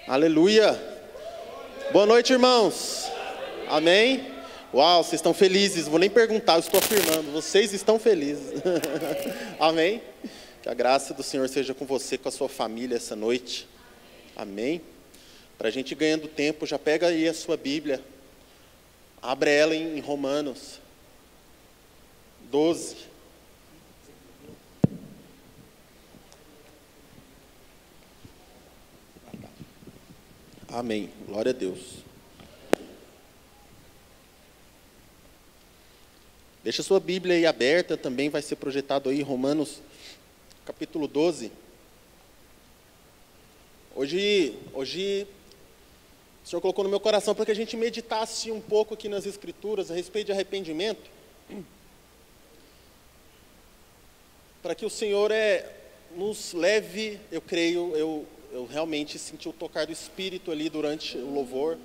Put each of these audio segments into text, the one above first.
Aleluia. Boa noite, irmãos. Amém? Uau, vocês estão felizes. Vou nem perguntar, eu estou afirmando. Vocês estão felizes. Amém? Que a graça do Senhor seja com você, com a sua família essa noite. Amém? Para a gente ir ganhando tempo, já pega aí a sua Bíblia. Abre ela em Romanos 12. Amém. Glória a Deus. Deixa a sua Bíblia aí aberta, também vai ser projetado aí Romanos capítulo 12. Hoje o Senhor colocou no meu coração para que a gente meditasse um pouco aqui nas Escrituras a respeito de arrependimento. Para que o Senhor nos leve, eu creio, eu realmente senti o tocar do Espírito ali durante o louvor.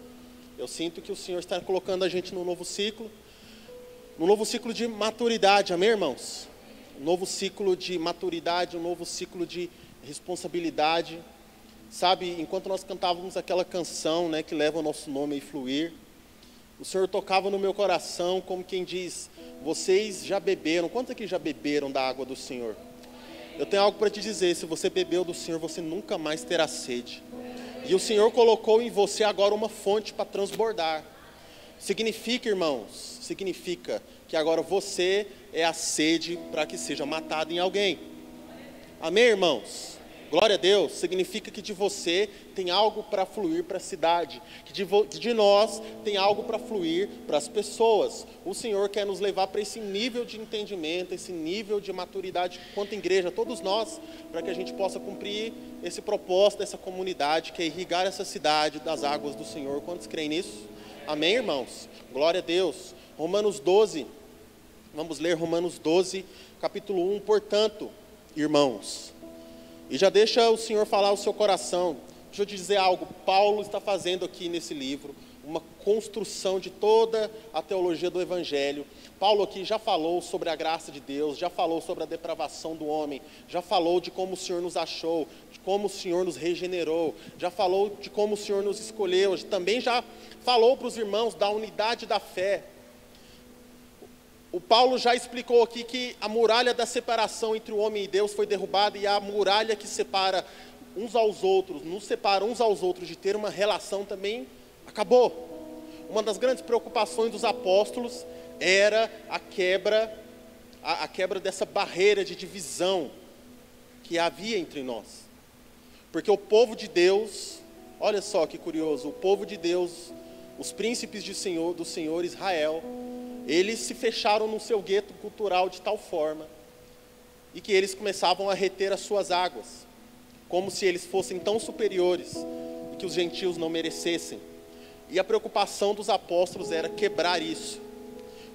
Eu sinto que o Senhor está colocando a gente num novo ciclo de maturidade, amém, irmãos? Um novo ciclo de maturidade, um novo ciclo de responsabilidade. Sabe, enquanto nós cantávamos aquela canção, né, que leva o nosso nome a fluir, o Senhor tocava no meu coração como quem diz, vocês já beberam, quantos aqui já beberam da água do Senhor? Eu tenho algo para te dizer, se você bebeu do Senhor, você nunca mais terá sede. E o Senhor colocou em você agora uma fonte para transbordar. Significa, irmãos, significa que agora você é a sede para que seja matado em alguém. Amém, irmãos? Glória a Deus, significa que de você tem algo para fluir para a cidade, que de nós tem algo para fluir para as pessoas. O Senhor quer nos levar para esse nível de entendimento, esse nível de maturidade quanto igreja, todos nós, para que a gente possa cumprir esse propósito dessa comunidade, que é irrigar essa cidade das águas do Senhor. Quantos creem nisso? Amém, irmãos? Glória a Deus. Romanos 12, vamos ler Romanos 12, capítulo 1, portanto, irmãos... E já deixa o Senhor falar o seu coração. Deixa eu te dizer algo, Paulo está fazendo aqui nesse livro uma construção de toda a teologia do Evangelho. Paulo aqui já falou sobre a graça de Deus, já falou sobre a depravação do homem, já falou de como o Senhor nos achou, de como o Senhor nos regenerou, já falou de como o Senhor nos escolheu, também já falou para os irmãos da unidade da fé. O Paulo já explicou aqui que a muralha da separação entre o homem e Deus foi derrubada e a muralha que separa uns aos outros, nos separa uns aos outros de ter uma relação também acabou. Uma das grandes preocupações dos apóstolos era a quebra dessa barreira de divisão que havia entre nós. Porque o povo de Deus, olha só que curioso, o povo de Deus, os príncipes do Senhor Israel, eles se fecharam no seu gueto cultural de tal forma, e que eles começavam a reter as suas águas, como se eles fossem tão superiores, e que os gentios não merecessem. E a preocupação dos apóstolos era quebrar isso.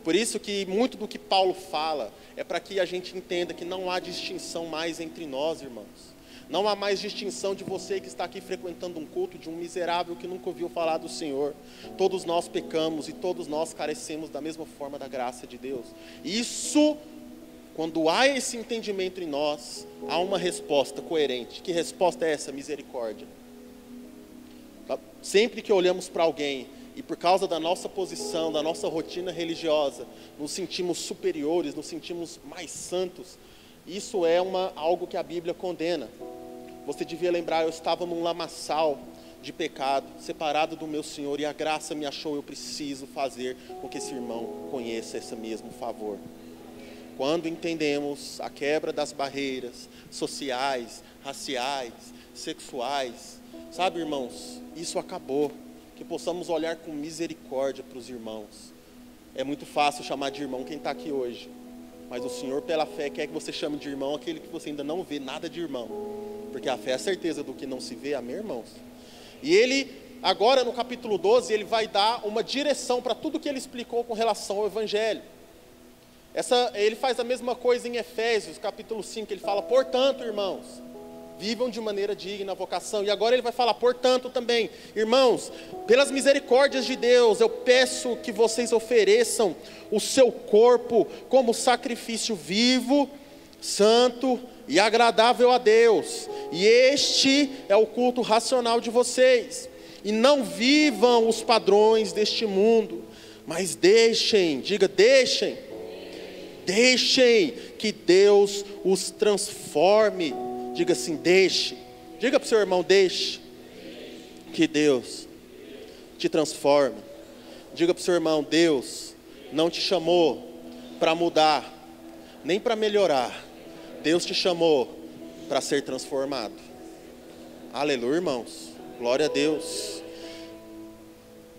Por isso que muito do que Paulo fala, é para que a gente entenda que não há distinção mais entre nós, irmãos. Não há mais distinção de você que está aqui frequentando um culto, de um miserável que nunca ouviu falar do Senhor. Todos nós pecamos e todos nós carecemos da mesma forma da graça de Deus. Isso, quando há esse entendimento em nós, há uma resposta coerente. Que resposta é essa? Misericórdia. Sempre que olhamos para alguém e por causa da nossa posição, da nossa rotina religiosa, nos sentimos superiores, nos sentimos mais santos, isso é algo que a Bíblia condena. Você devia lembrar, eu estava num lamaçal de pecado, separado do meu Senhor, e a graça me achou, eu preciso fazer com que esse irmão conheça esse mesmo favor. Quando entendemos a quebra das barreiras sociais, raciais, sexuais, sabe, irmãos, isso acabou. Que possamos olhar com misericórdia para os irmãos. É muito fácil chamar de irmão quem está aqui hoje, mas o Senhor, pela fé, quer que você chame de irmão aquele que você ainda não vê nada de irmão, porque a fé é a certeza do que não se vê, amém, irmãos? E ele, agora no capítulo 12, ele vai dar uma direção para tudo que ele explicou com relação ao Evangelho. Ele faz a mesma coisa em Efésios, capítulo 5, ele fala, portanto, irmãos, vivam de maneira digna a vocação. E agora ele vai falar, portanto, também, irmãos, pelas misericórdias de Deus, eu peço que vocês ofereçam o seu corpo como sacrifício vivo, santo e agradável a Deus. E este é o culto racional de vocês. E não vivam os padrões deste mundo, mas deixem, diga deixem que Deus os transforme. Diga assim, deixe. Diga para o seu irmão, deixe que Deus te transforme. Diga para o seu irmão, Deus não te chamou para mudar, nem para melhorar. Deus te chamou para ser transformado. Aleluia, irmãos. Glória a Deus.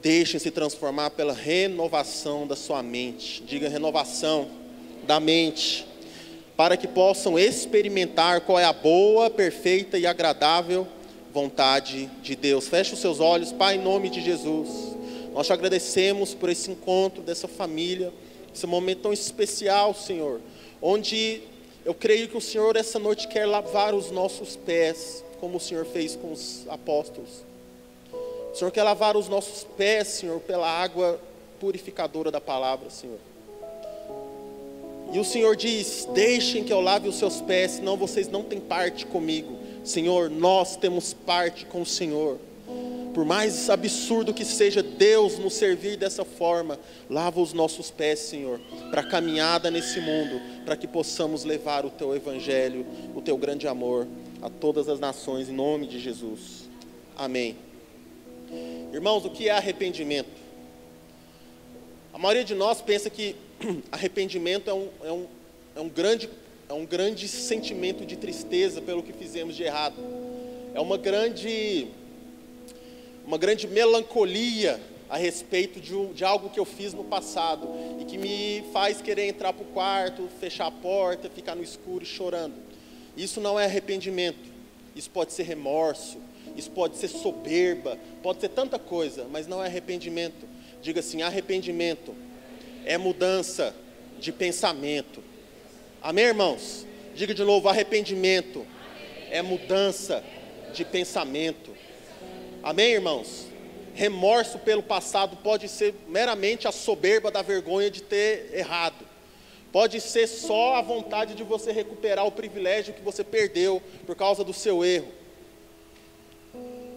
Deixem-se transformar pela renovação da sua mente. Diga renovação da mente. Para que possam experimentar qual é a boa, perfeita e agradável vontade de Deus. Feche os seus olhos, Pai, em nome de Jesus. Nós te agradecemos por esse encontro dessa família, esse momento tão especial, Senhor, onde eu creio que o Senhor essa noite quer lavar os nossos pés, como o Senhor fez com os apóstolos. O Senhor quer lavar os nossos pés, Senhor, pela água purificadora da palavra, Senhor. E o Senhor diz, deixem que eu lave os seus pés, senão vocês não têm parte comigo. Senhor, nós temos parte com o Senhor. Por mais absurdo que seja Deus nos servir dessa forma, lava os nossos pés, Senhor, para a caminhada nesse mundo, para que possamos levar o Teu Evangelho, o Teu grande amor a todas as nações, em nome de Jesus. Amém. Irmãos, o que é arrependimento? A maioria de nós pensa que arrependimento é um grande sentimento de tristeza pelo que fizemos de errado. É uma grande melancolia a respeito de algo que eu fiz no passado e que me faz querer entrar para o quarto, fechar a porta, ficar no escuro chorando. Isso não é arrependimento. Isso pode ser remorso, isso pode ser soberba, pode ser tanta coisa, mas não é arrependimento. Diga assim, arrependimento é mudança de pensamento. Amém, irmãos? Diga de novo, arrependimento é mudança de pensamento. Amém, irmãos? Remorso pelo passado pode ser meramente a soberba da vergonha de ter errado. Pode ser só a vontade de você recuperar o privilégio que você perdeu por causa do seu erro.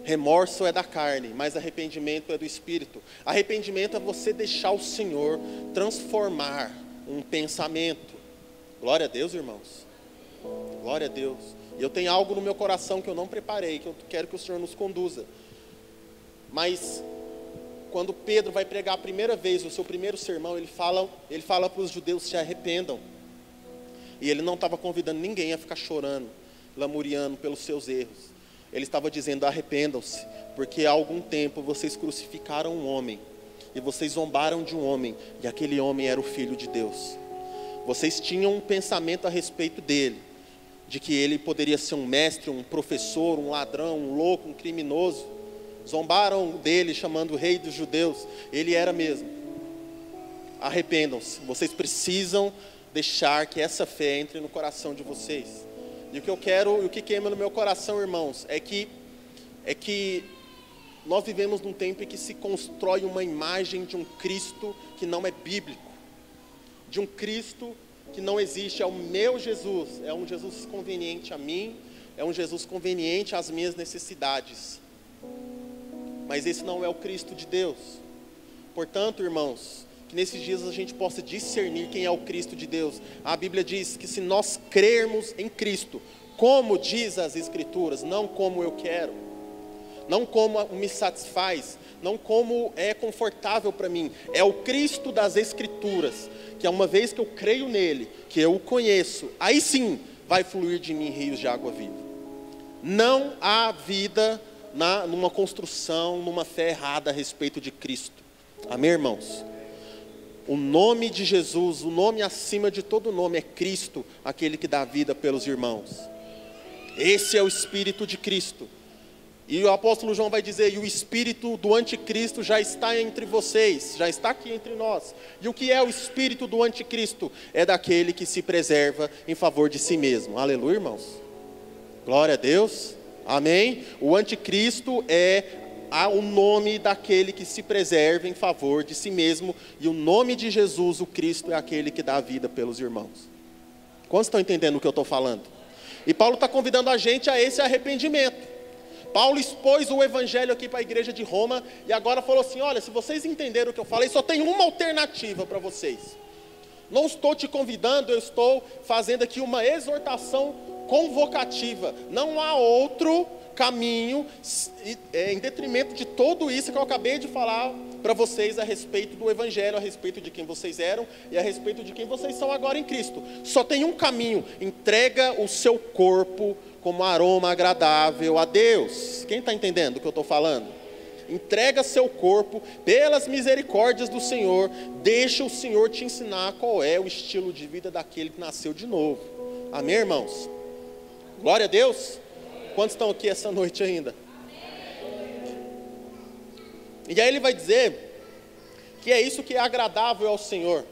Remorso é da carne, mas arrependimento é do Espírito. Arrependimento é você deixar o Senhor transformar um pensamento. Glória a Deus, irmãos. Glória a Deus. E eu tenho algo no meu coração que eu não preparei, que eu quero que o Senhor nos conduza. Mas quando Pedro vai pregar a primeira vez o seu primeiro sermão, ele fala para os judeus se arrependam. E ele não estava convidando ninguém a ficar chorando, lamuriando pelos seus erros. Ele estava dizendo, arrependam-se, porque há algum tempo vocês crucificaram um homem, e vocês zombaram de um homem, e aquele homem era o Filho de Deus. Vocês tinham um pensamento a respeito dele, de que ele poderia ser um mestre, um professor, um ladrão, um louco, um criminoso. Zombaram dele, chamando o rei dos judeus. Ele era mesmo. Arrependam-se. Vocês precisam deixar que essa fé entre no coração de vocês. E o que eu quero, e o que queima no meu coração, irmãos, é que nós vivemos num tempo em que se constrói uma imagem de um Cristo que não é bíblico. De um Cristo que não existe. É o meu Jesus. É um Jesus conveniente a mim. É um Jesus conveniente às minhas necessidades. Mas esse não é o Cristo de Deus. Portanto, irmãos, que nesses dias a gente possa discernir quem é o Cristo de Deus. A Bíblia diz que se nós crermos em Cristo, como diz as Escrituras, não como eu quero, não como me satisfaz, não como é confortável para mim, é o Cristo das Escrituras, que é uma vez que eu creio nele, que eu o conheço, aí sim vai fluir de mim rios de água viva. Não há vida numa construção, numa fé errada a respeito de Cristo. Amém, irmãos? O nome de Jesus, o nome acima de todo nome é Cristo, aquele que dá vida pelos irmãos. Esse é o Espírito de Cristo. E o apóstolo João vai dizer, e o espírito do anticristo já está entre vocês, já está aqui entre nós. E o que é o espírito do anticristo? É daquele que se preserva em favor de si mesmo. Aleluia, irmãos? Glória a Deus. Amém? O anticristo é o nome daquele que se preserva em favor de si mesmo. E o nome de Jesus, o Cristo, é aquele que dá a vida pelos irmãos. Quantos estão entendendo o que eu estou falando? E Paulo está convidando a gente a esse arrependimento. Paulo expôs o evangelho aqui para a igreja de Roma e agora falou assim, olha, se vocês entenderam o que eu falei, só tem uma alternativa para vocês. Não estou te convidando, eu estou fazendo aqui uma exortação convocativa. Não há outro caminho em detrimento de tudo isso que eu acabei de falar para vocês a respeito do evangelho, a respeito de quem vocês eram e a respeito de quem vocês são agora em Cristo. Só tem um caminho, entrega o seu corpo como aroma agradável a Deus. Quem está entendendo o que eu estou falando? Entrega seu corpo pelas misericórdias do Senhor, deixa o Senhor te ensinar qual é o estilo de vida daquele que nasceu de novo. Amém, irmãos? Glória a Deus. Quantos estão aqui essa noite ainda? E aí ele vai dizer que é isso que é agradável ao Senhor.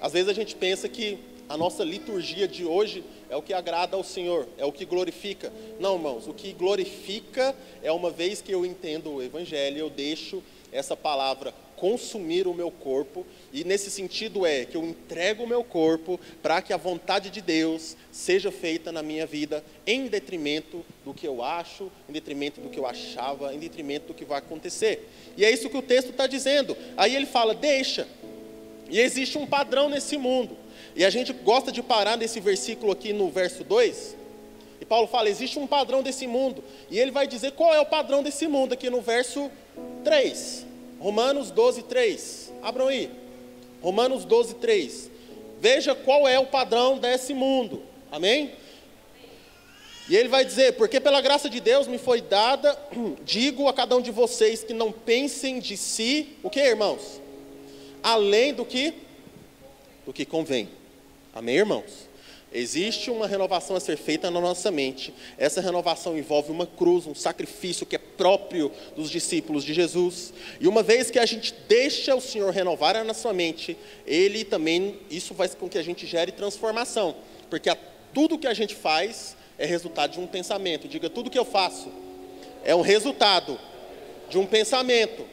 Às vezes a gente pensa que a nossa liturgia de hoje é o que agrada ao Senhor, é o que glorifica. Não, irmãos, o que glorifica é uma vez que eu entendo o evangelho, eu deixo essa palavra consumir o meu corpo, e nesse sentido é que eu entrego o meu corpo para que a vontade de Deus seja feita na minha vida, em detrimento do que eu acho, em detrimento do que eu achava, em detrimento do que vai acontecer. E é isso que o texto está dizendo. Aí ele fala, deixa. E existe um padrão nesse mundo. E a gente gosta de parar nesse versículo aqui no verso 2. E Paulo fala, existe um padrão desse mundo. E ele vai dizer qual é o padrão desse mundo aqui no verso 3. Romanos 12, 3. Abram aí. Romanos 12, 3. Veja qual é o padrão desse mundo. Amém? E ele vai dizer, porque pela graça de Deus me foi dada, digo a cada um de vocês que não pensem de si, o que, irmãos? Além do que convém. Amém, irmãos? Existe uma renovação a ser feita na nossa mente. Essa renovação envolve uma cruz, um sacrifício que é próprio dos discípulos de Jesus. E uma vez que a gente deixa o Senhor renovar a nossa mente, Ele também, isso faz com que a gente gere transformação. Porque tudo que a gente faz é resultado de um pensamento. Diga, tudo que eu faço é um resultado de um pensamento,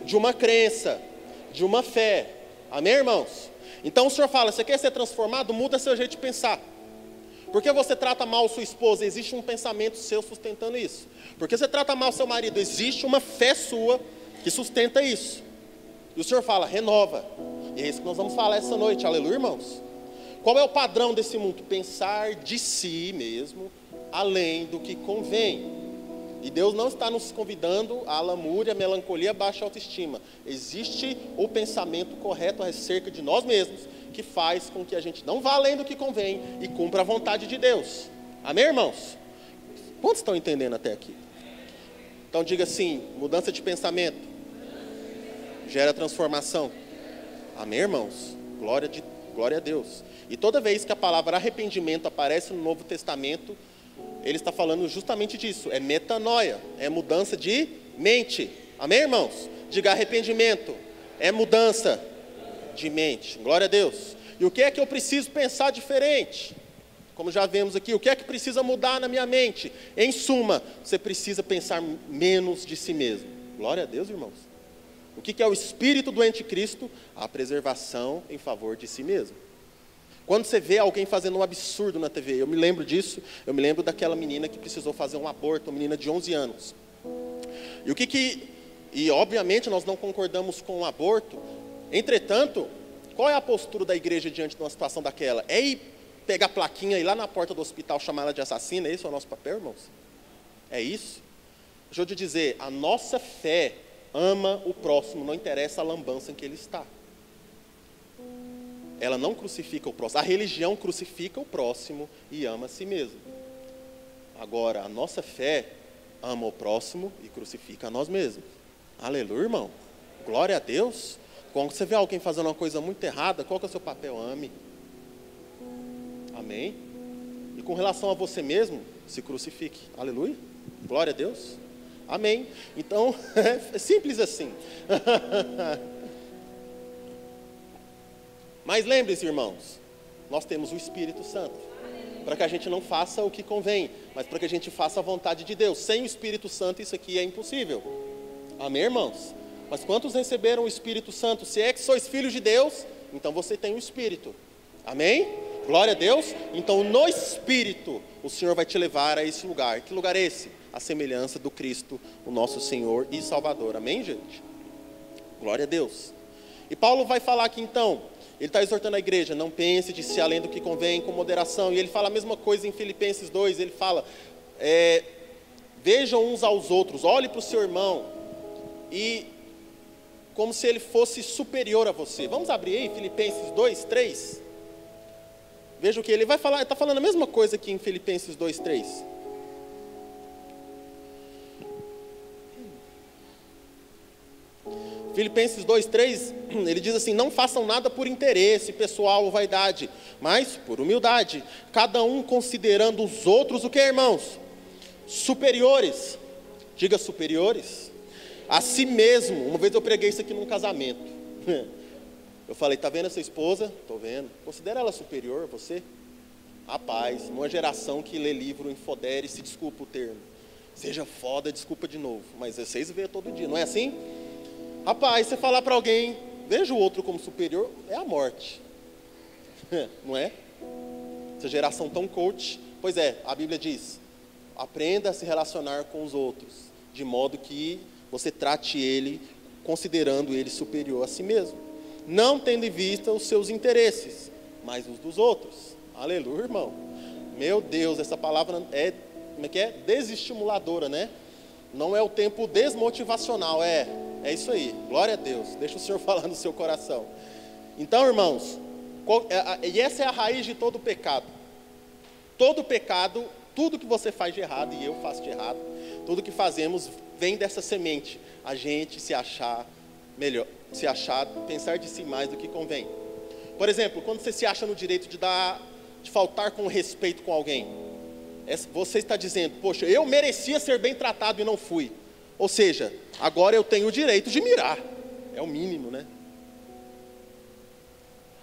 de uma crença, de uma fé. Amém, irmãos? Então o Senhor fala, você quer ser transformado? Muda seu jeito de pensar. Porque você trata mal sua esposa? Existe um pensamento seu sustentando isso. Porque você trata mal seu marido? Existe uma fé sua que sustenta isso. E o Senhor fala, renova. E é isso que nós vamos falar essa noite, aleluia, irmãos? Qual é o padrão desse mundo? Pensar de si mesmo, além do que convém. E Deus não está nos convidando à lamúria, melancolia, baixa autoestima. Existe o pensamento correto acerca de nós mesmos, que faz com que a gente não vá além do que convém e cumpra a vontade de Deus. Amém, irmãos? Quantos estão entendendo até aqui? Então diga assim, mudança de pensamento gera transformação. Amém, irmãos? Glória a Deus. E toda vez que a palavra arrependimento aparece no Novo Testamento, ele está falando justamente disso, é metanoia, é mudança de mente. Amém, irmãos? Diga arrependimento, é mudança de mente. Glória a Deus. E o que é que eu preciso pensar diferente? Como já vemos aqui, o que é que precisa mudar na minha mente? Em suma, você precisa pensar menos de si mesmo. Glória a Deus, irmãos. O que é o espírito do anticristo? A preservação em favor de si mesmo. Quando você vê alguém fazendo um absurdo na TV, eu me lembro disso, eu me lembro daquela menina que precisou fazer um aborto, uma menina de 11 anos. E obviamente nós não concordamos com o aborto, entretanto, qual é a postura da igreja diante de uma situação daquela? É ir pegar a plaquinha e ir lá na porta do hospital chamar ela de assassina? Esse é o nosso papel, irmãos? É isso? Deixa eu te dizer, a nossa fé ama o próximo, não interessa a lambança em que ele está. Ela não crucifica o próximo. A religião crucifica o próximo e ama a si mesmo. Agora, a nossa fé ama o próximo e crucifica a nós mesmos. Aleluia, irmão. Glória a Deus. Quando você vê alguém fazendo uma coisa muito errada, qual que é o seu papel? Ame. Amém? E com relação a você mesmo, se crucifique. Aleluia. Glória a Deus. Amém. Então, é simples assim. Mas lembre-se, irmãos, nós temos o Espírito Santo, para que a gente não faça o que convém, mas para que a gente faça a vontade de Deus. Sem o Espírito Santo isso aqui é impossível. Amém, irmãos? Mas quantos receberam o Espírito Santo? Se é que sois filhos de Deus, então você tem o Espírito. Amém? Glória a Deus. Então no Espírito o Senhor vai te levar a esse lugar. Que lugar é esse? A semelhança do Cristo, o nosso Senhor e Salvador. Amém, gente? Glória a Deus. E Paulo vai falar aqui então, ele está exortando a igreja, não pense de si além do que convém, com moderação. E ele fala a mesma coisa em Filipenses 2, ele fala, vejam uns aos outros, olhe para o seu irmão, e como se ele fosse superior a você. Vamos abrir aí Filipenses 2, 3. Veja o que ele vai falar, ele está falando a mesma coisa aqui em Filipenses 2, 3. Filipenses 2, 3, ele diz assim, não façam nada por interesse pessoal ou vaidade, mas por humildade, cada um considerando os outros, o que, irmãos? Superiores, diga superiores, a si mesmo. Uma vez eu preguei isso aqui num casamento, eu falei, tá vendo essa esposa? Tô vendo, considera ela superior a você? Rapaz, numa geração que lê livro infodere, se desculpa o termo, seja foda, desculpa de novo, mas vocês veem todo dia, não é assim? Rapaz, você falar para alguém, veja o outro como superior, é a morte. Não é? Essa geração tão coach. Pois é, a Bíblia diz, aprenda a se relacionar com os outros, de modo que você trate ele, considerando ele superior a si mesmo. Não tendo em vista os seus interesses, mas os dos outros. Aleluia, irmão. Meu Deus, essa palavra como é que é? Desestimuladora, né? Não é o tempo desmotivacional, é isso aí, glória a Deus, deixa o Senhor falar no seu coração. Então, irmãos, e essa é a raiz de todo pecado. Todo pecado, tudo que você faz de errado, e eu faço de errado, tudo que fazemos vem dessa semente, a gente se achar melhor, pensar de si mais do que convém. Por exemplo, quando você se acha no direito de faltar com respeito com alguém, você está dizendo, poxa, eu merecia ser bem tratado e não fui. Ou seja, agora eu tenho o direito de mirar. É o mínimo, né?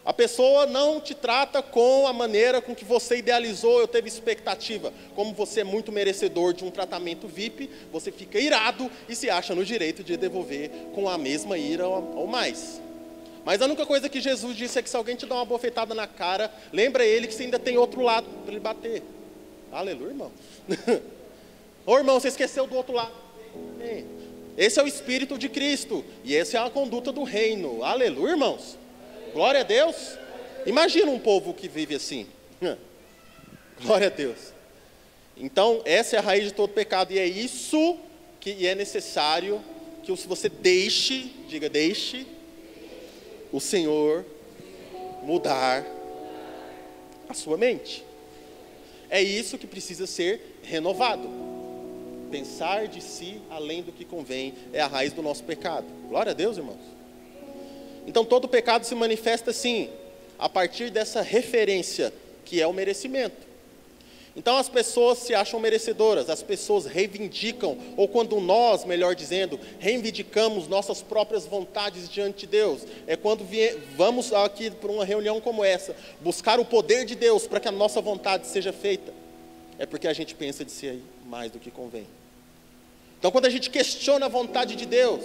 A pessoa não te trata com a maneira com que você idealizou, eu teve expectativa. Como você é muito merecedor de um tratamento VIP, você fica irado e se acha no direito de devolver com a mesma ira ou mais. Mas a única coisa que Jesus disse é que se alguém te dá uma bofetada na cara, lembra ele que você ainda tem outro lado para ele bater. Aleluia, irmão. Ô irmão, você esqueceu do outro lado. Esse é o Espírito de Cristo. E essa é a conduta do reino. Aleluia, irmãos. Glória a Deus. Imagina um povo que vive assim. Glória a Deus. Então, essa é a raiz de todo pecado. E é isso que é necessário que você deixe, diga, deixe o Senhor mudar a sua mente. É isso que precisa ser renovado. Pensar de si além do que convém é a raiz do nosso pecado. Glória a Deus, irmãos. Então todo pecado se manifesta assim, a partir dessa referência que é o merecimento. Então as pessoas se acham merecedoras, as pessoas reivindicam, ou quando nós, melhor dizendo, reivindicamos nossas próprias vontades diante de Deus. É quando vamos aqui para uma reunião como essa, buscar o poder de Deus para que a nossa vontade seja feita. É porque a gente pensa de si mais do que convém. Então quando a gente questiona a vontade de Deus,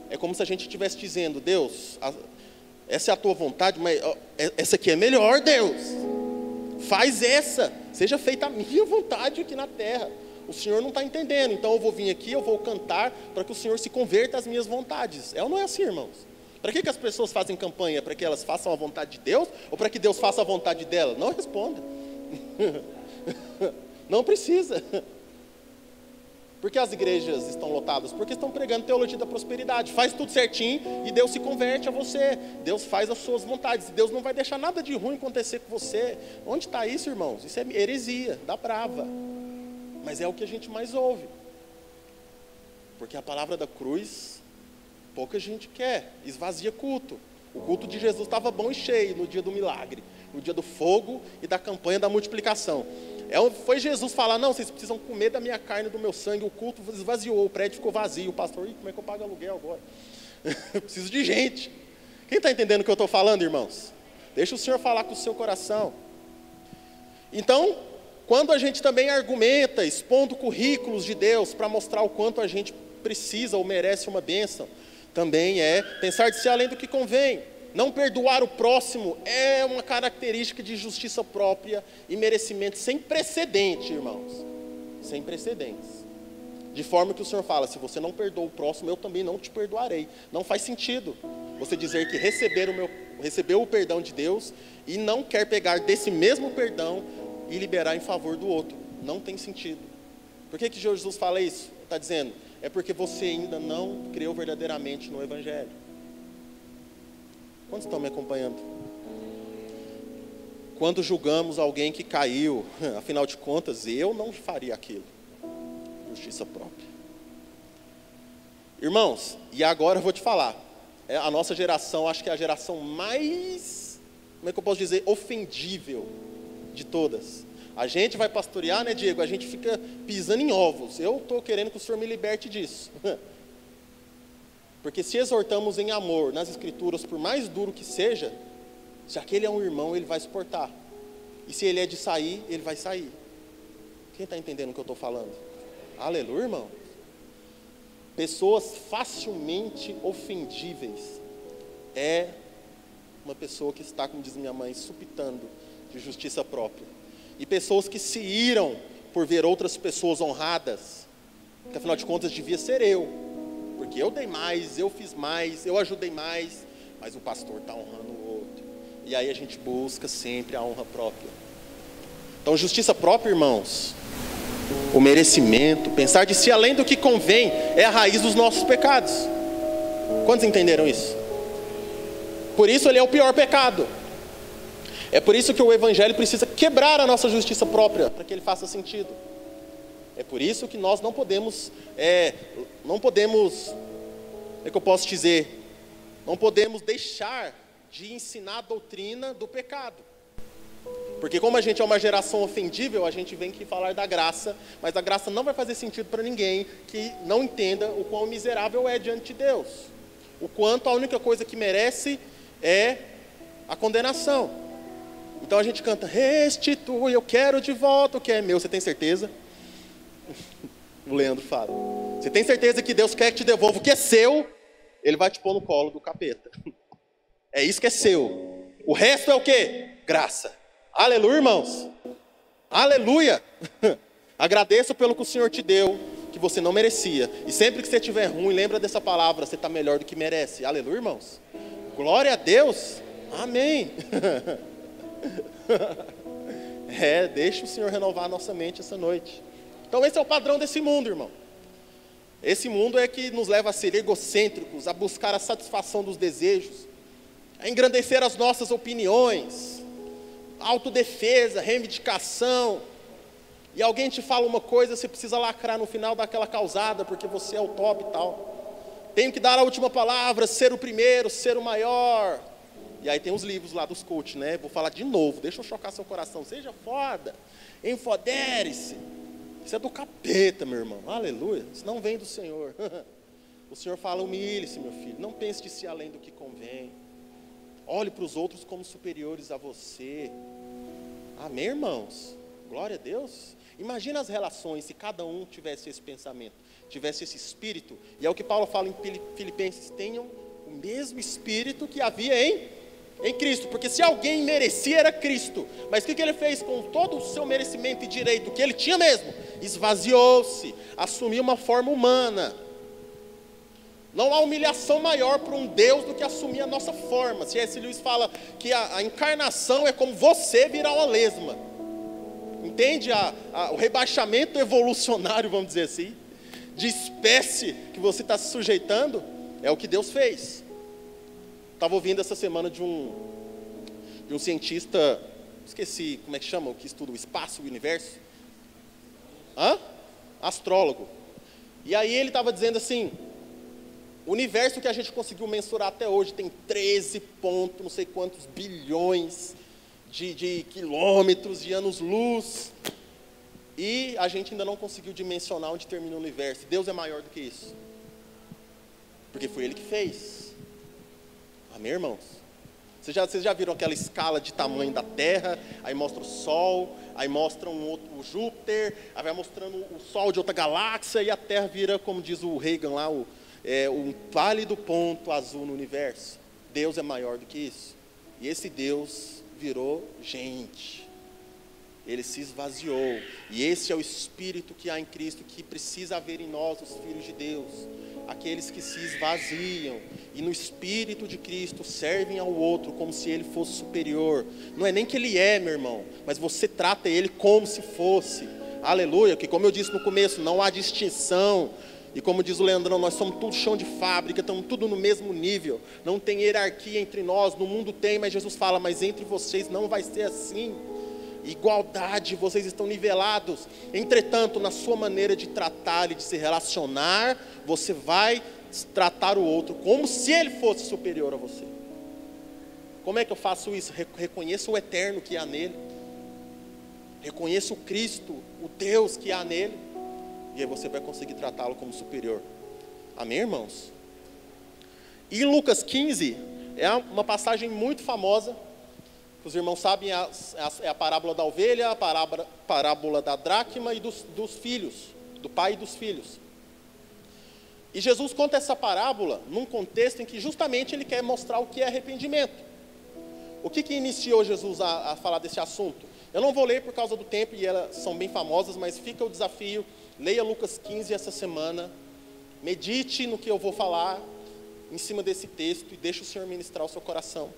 é como se a gente estivesse dizendo, Deus, essa é a tua vontade, mas essa aqui é melhor, Deus. Faz essa, seja feita a minha vontade aqui na terra. O Senhor não está entendendo, então eu vou vir aqui, eu vou cantar para que o Senhor se converta às minhas vontades. É ou não é assim, irmãos? Para que as pessoas fazem campanha? Para que elas façam a vontade de Deus? Ou para que Deus faça a vontade dela? Não responda. Não precisa. Por que as igrejas estão lotadas? Porque estão pregando teologia da prosperidade. Faz tudo certinho e Deus se converte a você. Deus faz as suas vontades. Deus não vai deixar nada de ruim acontecer com você. Onde está isso, irmãos? Isso é heresia, da brava. Mas é o que a gente mais ouve. Porque a palavra da cruz, pouca gente quer. Esvazia culto. O culto de Jesus estava bom e cheio no dia do milagre. No dia do fogo e da campanha da multiplicação. Foi Jesus falar, não, vocês precisam comer da minha carne e do meu sangue. O culto esvaziou, o prédio ficou vazio. O pastor, como é que eu pago aluguel agora? Eu preciso de gente. Quem está entendendo o que eu estou falando, irmãos? Deixa o Senhor falar com o seu coração. Então, quando a gente também argumenta, expondo currículos de Deus para mostrar o quanto a gente precisa ou merece uma bênção, também é pensar de si além do que convém. Não perdoar o próximo é uma característica de justiça própria e merecimento sem precedente, irmãos. Sem precedentes. De forma que o Senhor fala, se você não perdoa o próximo, eu também não te perdoarei. Não faz sentido você dizer que recebeu o perdão de Deus e não quer pegar desse mesmo perdão e liberar em favor do outro. Não tem sentido. Por que Jesus fala isso? Ele está dizendo, é porque você ainda não creu verdadeiramente no Evangelho. Quantos estão me acompanhando? Quando julgamos alguém que caiu, afinal de contas, eu não faria aquilo. Justiça própria. Irmãos, e agora eu vou te falar. A nossa geração, acho que é a geração mais, como é que eu posso dizer, ofendível de todas. A gente vai pastorear, né, Diego? A gente fica pisando em ovos. Eu estou querendo que o Senhor me liberte disso. Porque se exortamos em amor nas Escrituras, por mais duro que seja, se aquele é um irmão, ele vai suportar. E se ele é de sair, ele vai sair. Quem está entendendo o que eu estou falando? Aleluia, irmão. Pessoas facilmente ofendíveis é uma pessoa que está, como diz minha mãe, supitando de justiça própria. E pessoas que se iram por ver outras pessoas honradas, que afinal de contas devia ser eu. Porque eu dei mais, eu fiz mais, eu ajudei mais, mas o pastor está honrando o outro. E aí a gente busca sempre a honra própria. Então, justiça própria, irmãos, o merecimento, pensar de si além do que convém, é a raiz dos nossos pecados. Quantos entenderam isso? Por isso ele é o pior pecado. É por isso que o Evangelho precisa quebrar a nossa justiça própria, para que ele faça sentido. É por isso que nós não podemos, como é que eu posso dizer, não podemos deixar de ensinar a doutrina do pecado. Porque como a gente é uma geração ofendível, a gente vem aqui falar da graça, mas a graça não vai fazer sentido para ninguém que não entenda o quão miserável é diante de Deus. O quanto a única coisa que merece é a condenação. Então a gente canta, restitui, eu quero de volta o que é meu. Você tem certeza? O Leandro fala, você tem certeza que Deus quer que te devolva o que é seu? Ele vai te pôr no colo do capeta. É isso que é seu. O resto é o quê? Graça. Aleluia, irmãos. Aleluia. Agradeça pelo que o Senhor te deu, que você não merecia. E sempre que você estiver ruim, lembra dessa palavra, você está melhor do que merece. Aleluia, irmãos. Glória a Deus. Amém. Deixa o Senhor renovar a nossa mente essa noite. Então esse é o padrão desse mundo, irmão. Esse mundo é que nos leva a ser egocêntricos, a buscar a satisfação dos desejos, a engrandecer as nossas opiniões, autodefesa, reivindicação. E alguém te fala uma coisa, você precisa lacrar no final daquela causada, porque você é o top e tal. Tenho que dar a última palavra, ser o primeiro, ser o maior. E aí tem os livros lá dos coach, né? Vou falar de novo, deixa eu chocar seu coração. Seja foda, enfodere-se. Isso é do capeta, meu irmão. Aleluia. Isso não vem do Senhor. O Senhor fala, humilhe-se, meu filho. Não pense de si além do que convém. Olhe para os outros como superiores a você. Amém, irmãos? Glória a Deus. Imagina as relações se cada um tivesse esse pensamento, tivesse esse espírito. E é o que Paulo fala em Filipenses. Tenham o mesmo espírito que havia em Cristo, porque se alguém merecia era Cristo, mas o que ele fez com todo o seu merecimento e direito que ele tinha mesmo? Esvaziou-se, assumiu uma forma humana. Não há humilhação maior para um Deus do que assumir a nossa forma. C.S. Lewis fala que a encarnação é como você virar uma lesma. Entende o rebaixamento evolucionário, vamos dizer assim, de espécie que você está se sujeitando? É o que Deus fez. Estava ouvindo essa semana de um cientista, esqueci como é que chama, o que estuda o espaço, o universo. Astrólogo. E aí ele estava dizendo assim, o universo que a gente conseguiu mensurar até hoje tem 13 pontos, não sei quantos bilhões de quilômetros, de anos-luz. E a gente ainda não conseguiu dimensionar onde termina o universo. Deus é maior do que isso. Porque foi Ele que fez. Amém, irmãos? Vocês já viram aquela escala de tamanho da Terra? Aí mostra o Sol, aí mostra o Júpiter, aí vai mostrando o Sol de outra galáxia, e a Terra vira, como diz o Reagan lá, um pálido ponto azul no universo. Deus é maior do que isso. E esse Deus virou gente. Ele se esvaziou. E esse é o Espírito que há em Cristo, que precisa haver em nós, os filhos de Deus. Aqueles que se esvaziam e no Espírito de Cristo servem ao outro como se ele fosse superior. Não é nem que ele é, meu irmão, mas você trata ele como se fosse. Aleluia, que como eu disse no começo, não há distinção. E como diz o Leandrão, nós somos tudo chão de fábrica, estamos tudo no mesmo nível. Não tem hierarquia entre nós, no mundo tem, mas Jesus fala, mas entre vocês não vai ser assim. Igualdade, vocês estão nivelados. Entretanto, na sua maneira de tratar e de se relacionar, você vai tratar o outro como se ele fosse superior a você. Como é que eu faço isso? Reconheça o eterno que há nele. Reconheça o Cristo, o Deus que há nele. E aí você vai conseguir tratá-lo como superior. Amém, irmãos? E em Lucas 15, é uma passagem muito famosa. Os irmãos sabem, é a parábola da ovelha, a parábola da dracma e dos filhos, do pai e dos filhos. E Jesus conta essa parábola num contexto em que justamente ele quer mostrar o que é arrependimento. O que iniciou Jesus a falar desse assunto? Eu não vou ler por causa do tempo, e elas são bem famosas, mas fica o desafio, leia Lucas 15 essa semana, medite no que eu vou falar em cima desse texto e deixe o Senhor ministrar o seu coração.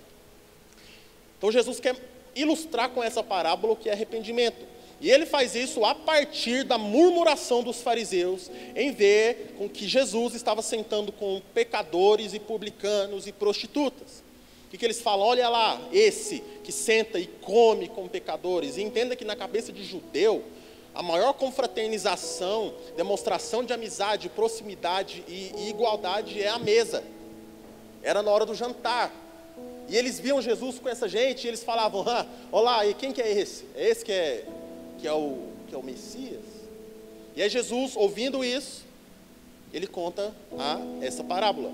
Então Jesus quer ilustrar com essa parábola o que é arrependimento. E ele faz isso a partir da murmuração dos fariseus, em ver com que Jesus estava sentando com pecadores e publicanos e prostitutas. O que eles falam? Olha lá, esse que senta e come com pecadores. E entenda que na cabeça de judeu, a maior confraternização, demonstração de amizade, proximidade e igualdade é a mesa. Era na hora do jantar. E eles viam Jesus com essa gente e eles falavam, olha lá, e quem que é esse? É esse que é o Messias? E aí Jesus, ouvindo isso, ele conta essa parábola.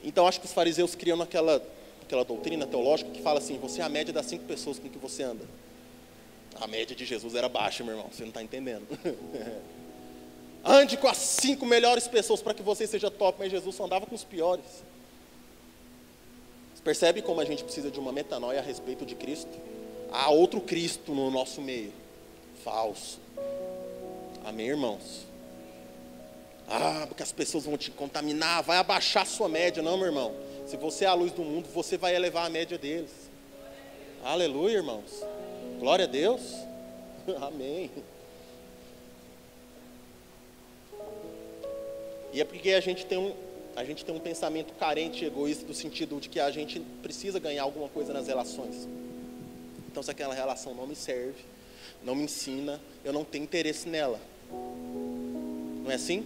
Então acho que os fariseus criam aquela doutrina teológica que fala assim, você é a média das 5 pessoas com que você anda. A média de Jesus era baixa, meu irmão, você não está entendendo. Ande com as 5 melhores pessoas para que você seja top, mas Jesus só andava com os piores. Você percebe como a gente precisa de uma metanoia a respeito de Cristo? Há outro Cristo no nosso meio. Falso. Amém, irmãos? Porque as pessoas vão te contaminar, vai abaixar a sua média. Não, meu irmão. Se você é a luz do mundo, você vai elevar a média deles. Aleluia, irmãos. Glória a Deus. Amém. E é porque a gente tem um pensamento carente e egoísta, do sentido de que a gente precisa ganhar alguma coisa nas relações. Então, se aquela relação não me serve, não me ensina, eu não tenho interesse nela. Não é assim?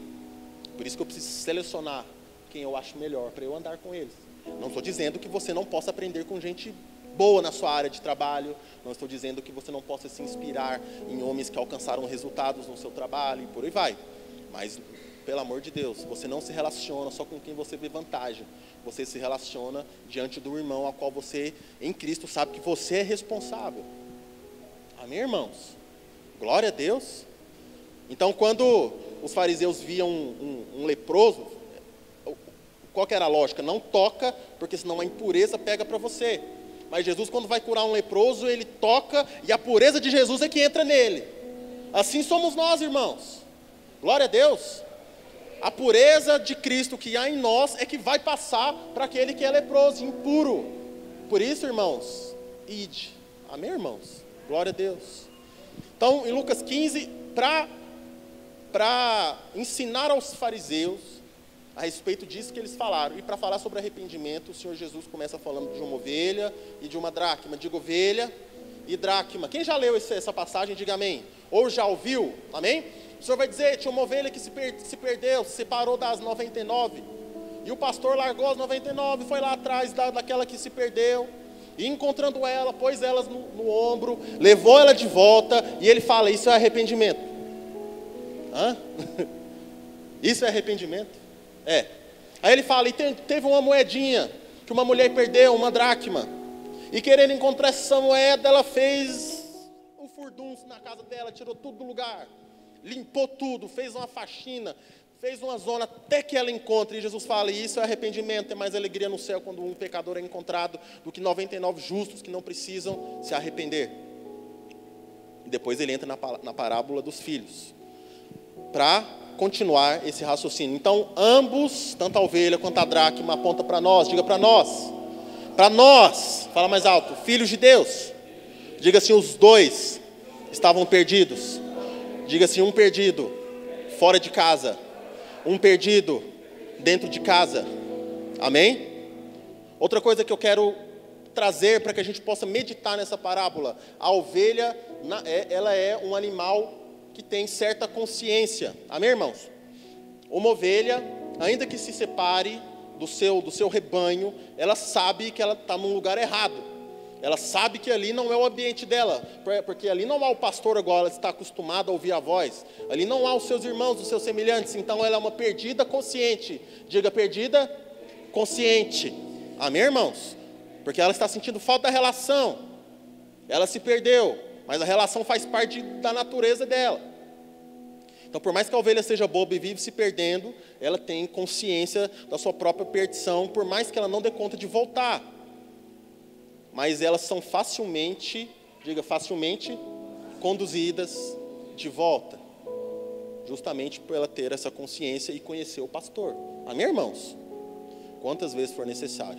Por isso que eu preciso selecionar quem eu acho melhor para eu andar com eles. Não estou dizendo que você não possa aprender com gente boa na sua área de trabalho. Não estou dizendo que você não possa se inspirar em homens que alcançaram resultados no seu trabalho e por aí vai. Mas, pelo amor de Deus, você não se relaciona só com quem você vê vantagem. Você se relaciona diante do irmão a qual você, em Cristo, sabe que você é responsável. Amém, irmãos? Glória a Deus. Então, quando os fariseus viam um leproso, qual que era a lógica? Não toca, porque senão a impureza pega para você. Mas Jesus, quando vai curar um leproso, ele toca e a pureza de Jesus é que entra nele. Assim somos nós, irmãos. Glória a Deus. A pureza de Cristo que há em nós é que vai passar para aquele que é leproso, impuro. Por isso, irmãos, ide. Amém, irmãos? Glória a Deus. Então, em Lucas 15, para ensinar aos fariseus a respeito disso que eles falaram, e para falar sobre arrependimento, o Senhor Jesus começa falando de uma ovelha e de uma dracma. Diga ovelha e dracma. Quem já leu essa passagem, diga amém. Ou já ouviu, amém? O Senhor vai dizer, tinha uma ovelha que se perdeu, se separou das 99. E o pastor largou as 99, foi lá atrás daquela que se perdeu. E encontrando ela, pôs elas no ombro, levou ela de volta. E ele fala, isso é arrependimento. Isso é arrependimento? É. Aí ele fala, e teve uma moedinha que uma mulher perdeu, uma dracma. E querendo encontrar essa moeda, ela fez um furdunço na casa dela, tirou tudo do lugar. Limpou tudo, fez uma faxina, fez uma zona até que ela encontre, e Jesus fala, isso é arrependimento, é mais alegria no céu quando um pecador é encontrado do que 99 justos que não precisam se arrepender. E depois ele entra na parábola dos filhos, para continuar esse raciocínio. Então, ambos, tanto a ovelha quanto a dracma, aponta para nós, diga para nós, fala mais alto, filhos de Deus. Diga assim, os dois estavam perdidos. Diga assim, um perdido fora de casa, um perdido dentro de casa. Amém? Outra coisa que eu quero trazer para que a gente possa meditar nessa parábola. A ovelha, ela é um animal que tem certa consciência. Amém, irmãos? Uma ovelha, ainda que se separe do seu rebanho, ela sabe que ela está num lugar errado. Ela sabe que ali não é o ambiente dela, porque ali não há o pastor igual ela está acostumada a ouvir a voz. Ali não há os seus irmãos, os seus semelhantes. Então ela é uma perdida consciente. Diga, perdida consciente. Amém, irmãos? Porque ela está sentindo falta da relação. Ela se perdeu, mas a relação faz parte da natureza dela. Então, por mais que a ovelha seja boba e vive se perdendo, ela tem consciência da sua própria perdição, por mais que ela não dê conta de voltar. Mas elas são facilmente, diga facilmente, conduzidas de volta. Justamente por ela ter essa consciência e conhecer o pastor. Amém, irmãos? Quantas vezes for necessário.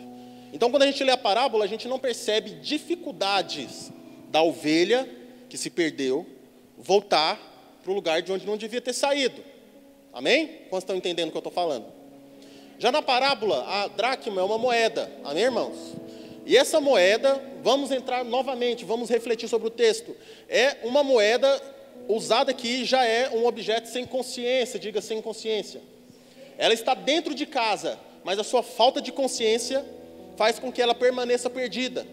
Então, quando a gente lê a parábola, a gente não percebe dificuldades da ovelha que se perdeu voltar para o lugar de onde não devia ter saído. Amém? Quantos estão entendendo o que eu estou falando? Já na parábola, a dracma é uma moeda. Amém, irmãos? E essa moeda, vamos entrar novamente, vamos refletir sobre o texto. É uma moeda usada aqui, já é um objeto sem consciência, diga sem consciência. Ela está dentro de casa, mas a sua falta de consciência faz com que ela permaneça perdida.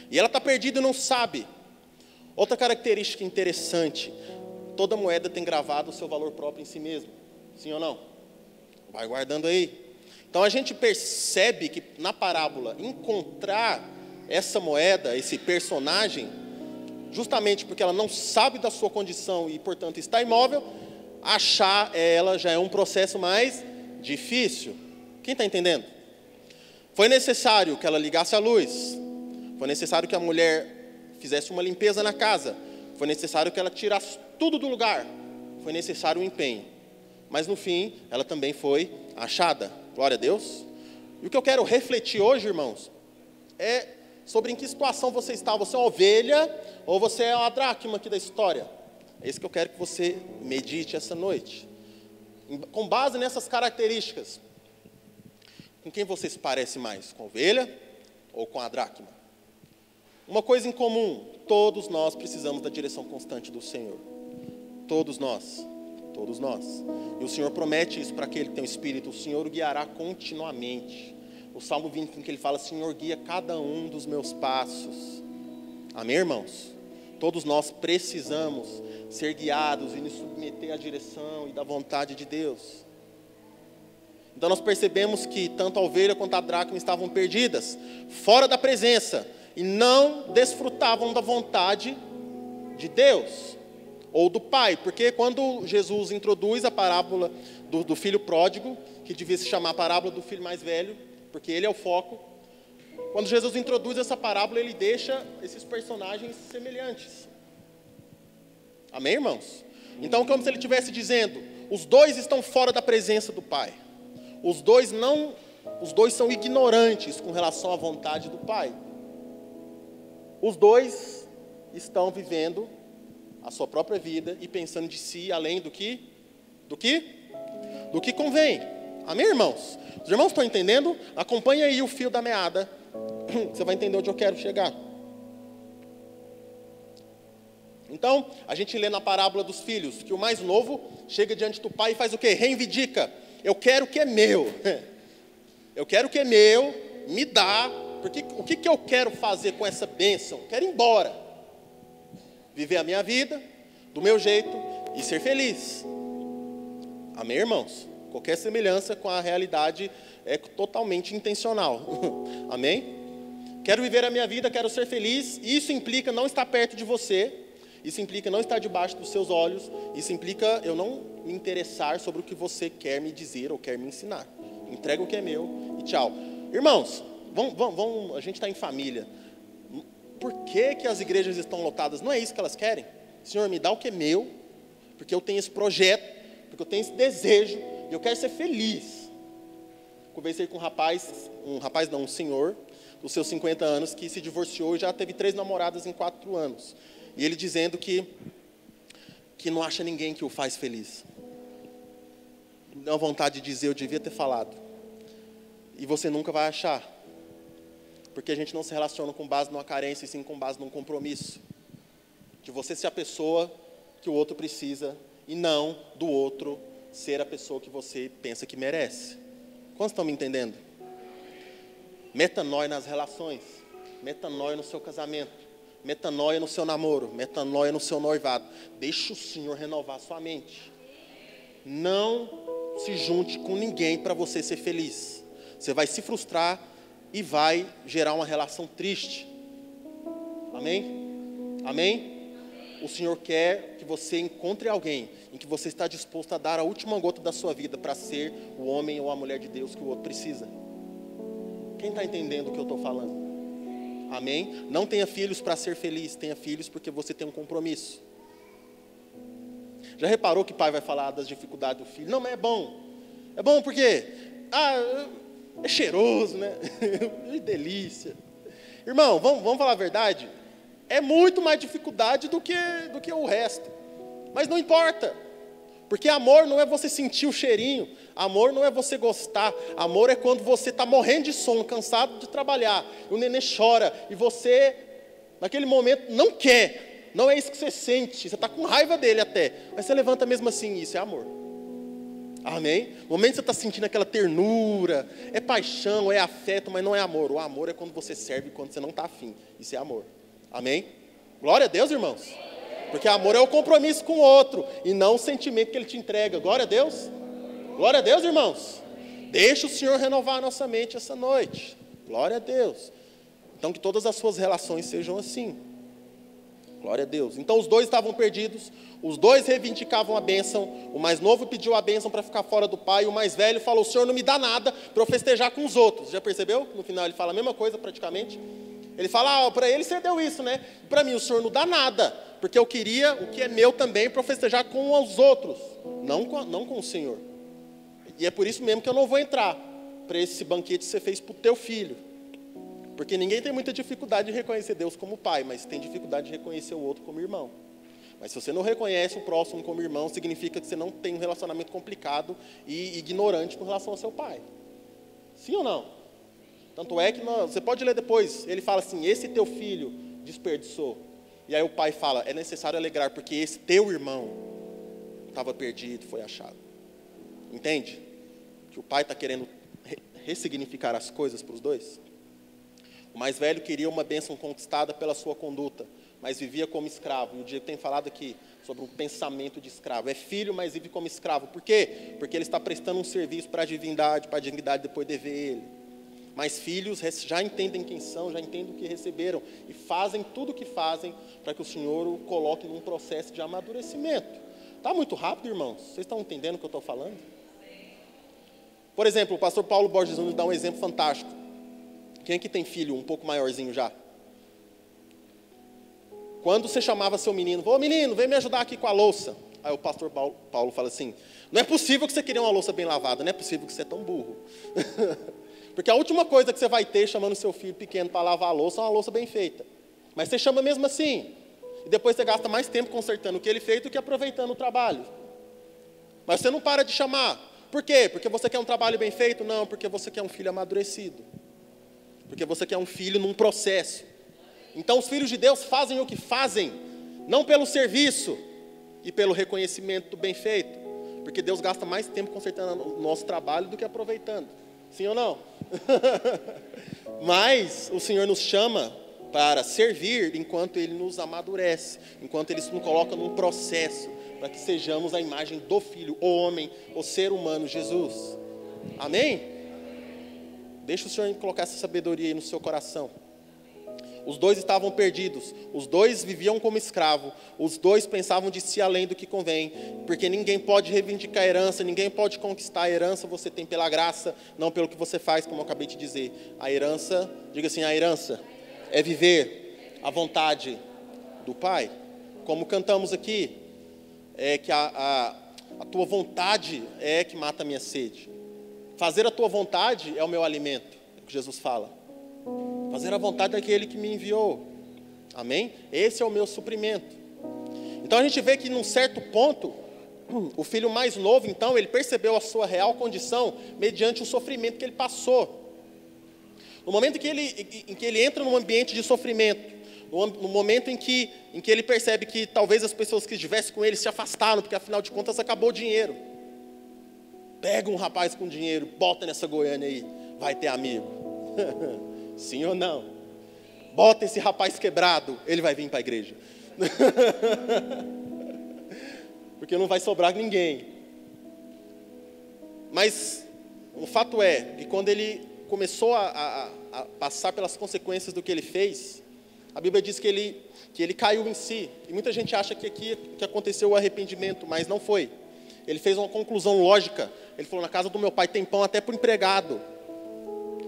E ela está perdida e não sabe. Outra característica interessante, toda moeda tem gravado o seu valor próprio em si mesmo. Sim ou não? Vai guardando aí. Então a gente percebe que na parábola, encontrar essa moeda, esse personagem, justamente porque ela não sabe da sua condição e, portanto, está imóvel, achar ela já é um processo mais difícil. Quem está entendendo? Foi necessário que ela ligasse a luz, foi necessário que a mulher fizesse uma limpeza na casa, foi necessário que ela tirasse tudo do lugar, foi necessário um empenho. Mas no fim, ela também foi achada. Glória a Deus. E o que eu quero refletir hoje, irmãos, é sobre em que situação você está. Você é uma ovelha ou você é uma dracma aqui da história? É isso que eu quero que você medite essa noite. Com base nessas características, com quem você se parece mais? Com a ovelha ou com a dracma? Uma coisa em comum, todos nós precisamos da direção constante do Senhor. Todos nós. Todos nós. E o Senhor promete isso para aquele que tem o Espírito. O Senhor o guiará continuamente. O Salmo 25 que ele fala, Senhor, guia cada um dos meus passos. Amém, irmãos? Todos nós precisamos ser guiados e nos submeter à direção e da vontade de Deus. Então nós percebemos que tanto a ovelha quanto a dracma estavam perdidas, fora da presença, e não desfrutavam da vontade de Deus. Ou do pai, porque quando Jesus introduz a parábola do filho pródigo, que devia se chamar a parábola do filho mais velho, porque ele é o foco, quando Jesus introduz essa parábola, ele deixa esses personagens semelhantes. Amém, irmãos? Então, como se ele estivesse dizendo, os dois estão fora da presença do pai. Os dois são ignorantes com relação à vontade do pai. Os dois estão vivendo a sua própria vida e pensando de si além do que convém. Amém, irmãos? Os irmãos estão entendendo? Acompanha aí o fio da meada. Você vai entender onde eu quero chegar. Então, a gente lê na parábola dos filhos que o mais novo chega diante do pai e faz o quê? Reivindica. Eu quero o que é meu. Eu quero o que é meu, me dá. Porque o que eu quero fazer com essa bênção? Quero ir embora. Viver a minha vida, do meu jeito, e ser feliz. Amém, irmãos? Qualquer semelhança com a realidade é totalmente intencional. Amém? Quero viver a minha vida, quero ser feliz. Isso implica não estar perto de você. Isso implica não estar debaixo dos seus olhos. Isso implica eu não me interessar sobre o que você quer me dizer ou quer me ensinar. Entrega o que é meu e tchau. Irmãos, vamos, a gente está em família. Por que as igrejas estão lotadas? Não é isso que elas querem. Senhor, me dá o que é meu, porque eu tenho esse projeto, porque eu tenho esse desejo, e eu quero ser feliz. Conversei com um senhor, dos seus 50 anos, que se divorciou e já teve 3 namoradas em 4 anos. E ele dizendo que não acha ninguém que o faz feliz. Me dá uma vontade de dizer, eu devia ter falado. E você nunca vai achar. Porque a gente não se relaciona com base numa carência, e sim com base num compromisso. De você ser a pessoa que o outro precisa, e não do outro ser a pessoa que você pensa que merece. Quantos estão me entendendo? Metanoia nas relações, metanoia no seu casamento, metanoia no seu namoro, metanoia no seu noivado. Deixa o Senhor renovar a sua mente. Não se junte com ninguém para você ser feliz. Você vai se frustrar e vai gerar uma relação triste. Amém? Amém? O Senhor quer que você encontre alguém em que você está disposto a dar a última gota da sua vida para ser o homem ou a mulher de Deus que o outro precisa. Quem está entendendo o que eu estou falando? Amém? Não tenha filhos para ser feliz, tenha filhos porque você tem um compromisso. Já reparou que pai vai falar das dificuldades do filho? Não, mas é bom. É bom porque é cheiroso, né? Que delícia. Irmão, vamos falar a verdade? É muito mais dificuldade do que o resto. Mas não importa. Porque amor não é você sentir o cheirinho. Amor não é você gostar. Amor é quando você está morrendo de sono, cansado de trabalhar. E o neném chora. E você, naquele momento, não quer. Não é isso que você sente. Você está com raiva dele até. Mas você levanta mesmo assim. Isso é amor. Amém? No momento que você está sentindo aquela ternura. É paixão, é afeto, mas não é amor. O amor é quando você serve quando você não está afim. Isso é amor. Amém? Glória a Deus, irmãos. Porque amor é o compromisso com o outro, e não o sentimento que ele te entrega. Glória a Deus. Glória a Deus, irmãos. Deixa o Senhor renovar a nossa mente essa noite. Glória a Deus. Então que todas as suas relações sejam assim. Glória a Deus. Então os dois estavam perdidos, os dois reivindicavam a bênção. O mais novo pediu a bênção para ficar fora do pai, o mais velho falou: o Senhor não me dá nada para eu festejar com os outros. Já percebeu? No final ele fala a mesma coisa praticamente. Ele fala: para ele você deu isso, né? Para mim o Senhor não dá nada, porque eu queria o que é meu também para festejar com os outros, não com o Senhor. E é por isso mesmo que eu não vou entrar para esse banquete que você fez para o teu filho. Porque ninguém tem muita dificuldade de reconhecer Deus como pai, mas tem dificuldade de reconhecer o outro como irmão. Mas se você não reconhece o próximo como irmão, significa que você não tem um relacionamento complicado e ignorante com relação ao seu pai. Sim ou não? Tanto é que você pode ler depois, ele fala assim: esse teu filho desperdiçou. E aí o pai fala: é necessário alegrar, porque esse teu irmão estava perdido, foi achado. Entende? Que o pai está querendo ressignificar as coisas para os dois. O mais velho queria uma bênção conquistada pela sua conduta, mas vivia como escravo. E o Diego tem falado aqui sobre o pensamento de escravo. É filho, mas vive como escravo. Por quê? Porque ele está prestando um serviço para a divindade depois dever ele. Mas filhos já entendem quem são, já entendem o que receberam e fazem tudo o que fazem para que o Senhor o coloque num processo de amadurecimento. Está muito rápido, irmãos? Vocês estão entendendo o que eu estou falando? Por exemplo, o pastor Paulo Borges nos dá um exemplo fantástico. Quem aqui tem filho um pouco maiorzinho já? Quando você chamava seu menino: ô menino, vem me ajudar aqui com a louça. Aí o pastor Paulo fala assim: não é possível que você queria uma louça bem lavada, não é possível que você é tão burro. Porque a última coisa que você vai ter chamando seu filho pequeno para lavar a louça é uma louça bem feita. Mas você chama mesmo assim. E depois você gasta mais tempo consertando o que ele fez do que aproveitando o trabalho. Mas você não para de chamar. Por quê? Porque você quer um trabalho bem feito? Não, porque você quer um filho amadurecido. Porque você quer um filho num processo. Então os filhos de Deus fazem o que fazem, não pelo serviço e pelo reconhecimento do bem feito. Porque Deus gasta mais tempo consertando o nosso trabalho do que aproveitando. Sim ou não? Mas o Senhor nos chama para servir enquanto Ele nos amadurece, enquanto Ele nos coloca num processo, para que sejamos a imagem do Filho, o homem, o ser humano, Jesus. Amém? Deixa o Senhor colocar essa sabedoria aí no seu coração. Os dois estavam perdidos, os dois viviam como escravo, os dois pensavam de si além do que convém, porque ninguém pode reivindicar a herança, ninguém pode conquistar a herança, você tem pela graça, não pelo que você faz, como eu acabei de dizer. A herança, diga assim, a herança é viver a vontade do Pai. Como cantamos aqui, é que a tua vontade é que mata a minha sede. Fazer a tua vontade é o meu alimento, é o que Jesus fala. Fazer a vontade daquele que me enviou. Amém? Esse é o meu suprimento. Então a gente vê que num certo ponto, o filho mais novo, então, ele percebeu a sua real condição mediante o sofrimento que ele passou. No momento em que ele entra num ambiente de sofrimento, no momento em que ele percebe que talvez as pessoas que estivessem com ele se afastaram, porque afinal de contas acabou o dinheiro. Pega um rapaz com dinheiro, bota nessa Goiânia aí, vai ter amigo. Sim ou não? Bota esse rapaz quebrado, ele vai vir para a igreja. Porque não vai sobrar ninguém. Mas o fato é que quando ele começou a passar pelas consequências do que ele fez, a Bíblia diz que ele caiu em si. E muita gente acha que aqui que aconteceu o arrependimento, mas não foi. Ele fez uma conclusão lógica. Ele falou, na casa do meu pai tem pão até para o empregado.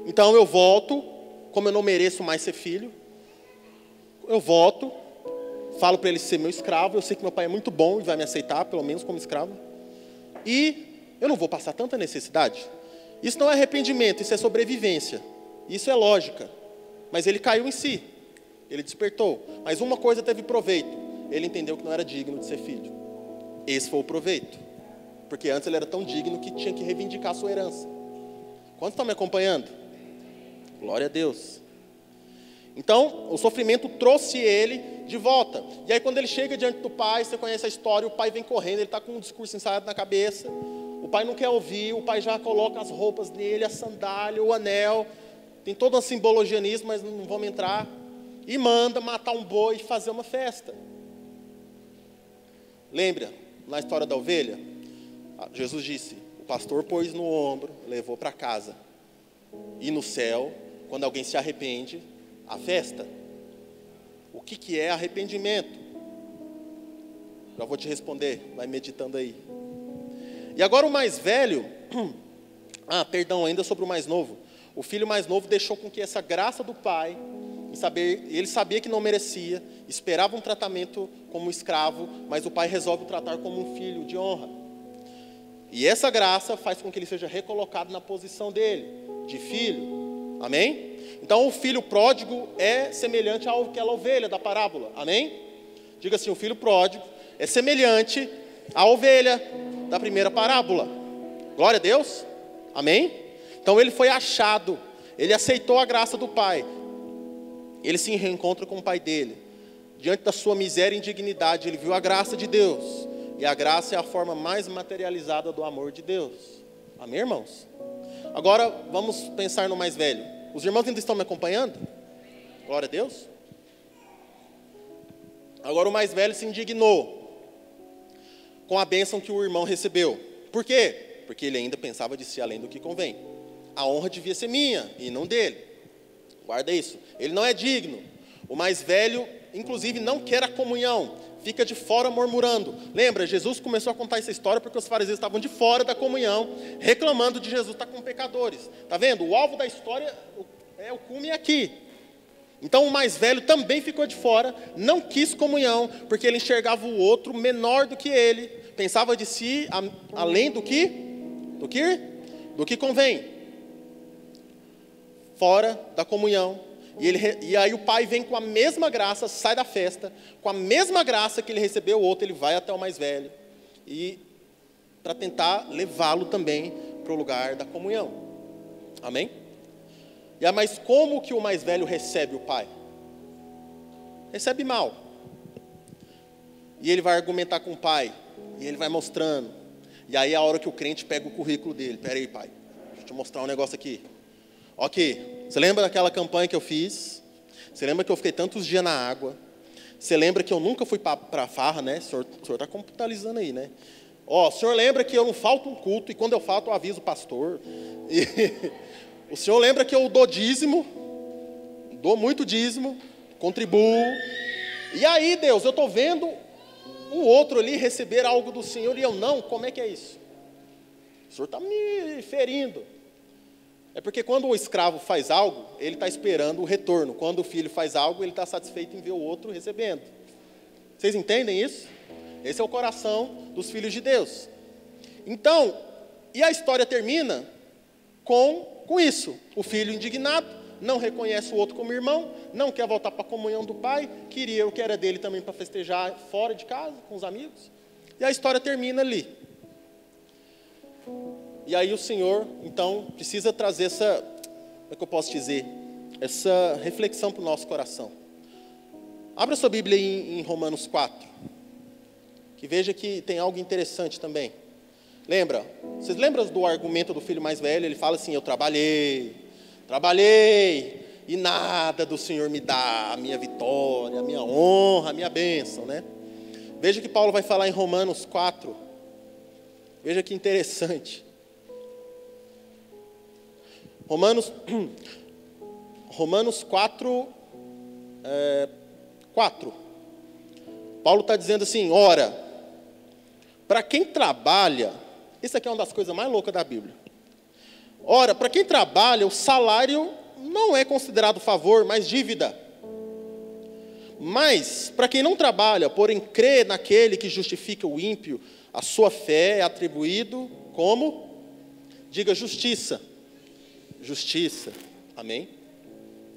Então eu volto, como eu não mereço mais ser filho, eu volto, falo para ele ser meu escravo, eu sei que meu pai é muito bom e vai me aceitar, pelo menos como escravo, e eu não vou passar tanta necessidade. Isso não é arrependimento, isso é sobrevivência, isso é lógica, mas ele caiu em si, ele despertou, mas uma coisa teve proveito, ele entendeu que não era digno de ser filho, esse foi o proveito, porque antes ele era tão digno que tinha que reivindicar a sua herança. Quantos estão me acompanhando? Glória a Deus. Então, o sofrimento trouxe ele de volta. E aí, quando ele chega diante do pai, você conhece a história, o pai vem correndo, ele está com um discurso ensaiado na cabeça. O pai não quer ouvir, o pai já coloca as roupas nele, a sandália, o anel. Tem toda uma simbologia nisso, mas não vamos entrar. E manda matar um boi e fazer uma festa. Lembra, na história da ovelha? Jesus disse, o pastor pôs no ombro, levou para casa. E no céu, quando alguém se arrepende, a festa. O que é arrependimento? Já vou te responder, vai meditando aí. E agora o mais velho, ainda sobre o mais novo. O filho mais novo deixou com que essa graça do pai, ele sabia que não merecia, esperava um tratamento como escravo, mas o pai resolve o tratar como um filho de honra. E essa graça faz com que ele seja recolocado na posição dele, de filho. Amém? Então o filho pródigo é semelhante àquela ovelha da parábola. Amém? Diga assim, o filho pródigo é semelhante à ovelha da primeira parábola. Glória a Deus. Amém? Então ele foi achado, ele aceitou a graça do pai. Ele se reencontra com o pai dele. Diante da sua miséria e indignidade, ele viu a graça de Deus. E a graça é a forma mais materializada do amor de Deus. Amém, irmãos? Agora, vamos pensar no mais velho. Os irmãos ainda estão me acompanhando? Glória a Deus. Agora o mais velho se indignou com a bênção que o irmão recebeu. Por quê? Porque ele ainda pensava de si além do que convém. A honra devia ser minha e não dele. Guarda isso. Ele não é digno. O mais velho, inclusive, não quer a comunhão. Fica de fora murmurando. Lembra, Jesus começou a contar essa história porque os fariseus estavam de fora da comunhão, reclamando de Jesus estar com pecadores. Está vendo? O alvo da história, o cume é aqui. Então o mais velho também ficou de fora, não quis comunhão, porque ele enxergava o outro menor do que ele, pensava de si além do que convém. Fora da comunhão. E aí o pai vem com a mesma graça, sai da festa, com a mesma graça que ele recebeu o outro, ele vai até o mais velho, e para tentar levá-lo também para o lugar da comunhão. Amém? Mas como que o mais velho recebe o pai? Recebe mal. E ele vai argumentar com o pai, e ele vai mostrando. E aí é a hora que o crente pega o currículo dele. Pera aí, pai, deixa eu te mostrar um negócio aqui. Ok, você lembra daquela campanha que eu fiz? Você lembra que eu fiquei tantos dias na água? Você lembra que eu nunca fui para a farra, né? O senhor está computalizando aí, né? O senhor lembra que eu não falto um culto, e quando eu falto eu aviso o pastor. E o senhor lembra que eu dou dízimo, dou muito dízimo, contribuo. E aí, Deus, eu estou vendo o outro ali receber algo do Senhor e eu não, como é que é isso? O Senhor está me ferindo. É porque quando o escravo faz algo, ele está esperando o retorno. Quando o filho faz algo, ele está satisfeito em ver o outro recebendo. Vocês entendem isso? Esse é o coração dos filhos de Deus. Então, e a história termina com isso. O filho indignado, não reconhece o outro como irmão, não quer voltar para a comunhão do pai, queria o que era dele também para festejar fora de casa, com os amigos. E a história termina ali. E aí o Senhor, então, precisa trazer essa, como é que eu posso dizer, essa reflexão para o nosso coração. Abra sua Bíblia em Romanos 4, que veja que tem algo interessante também. Vocês lembram do argumento do filho mais velho? Ele fala assim, eu trabalhei, e nada do Senhor me dá a minha vitória, a minha honra, a minha bênção, né? Veja que Paulo vai falar em Romanos 4, veja que interessante. Romanos 4, 4. Paulo está dizendo assim, ora, para quem trabalha, isso aqui é uma das coisas mais loucas da Bíblia. Ora, para quem trabalha, o salário não é considerado favor, mas dívida. Mas, para quem não trabalha, porém crê naquele que justifica o ímpio, a sua fé é atribuído como? Diga justiça. Justiça. Amém?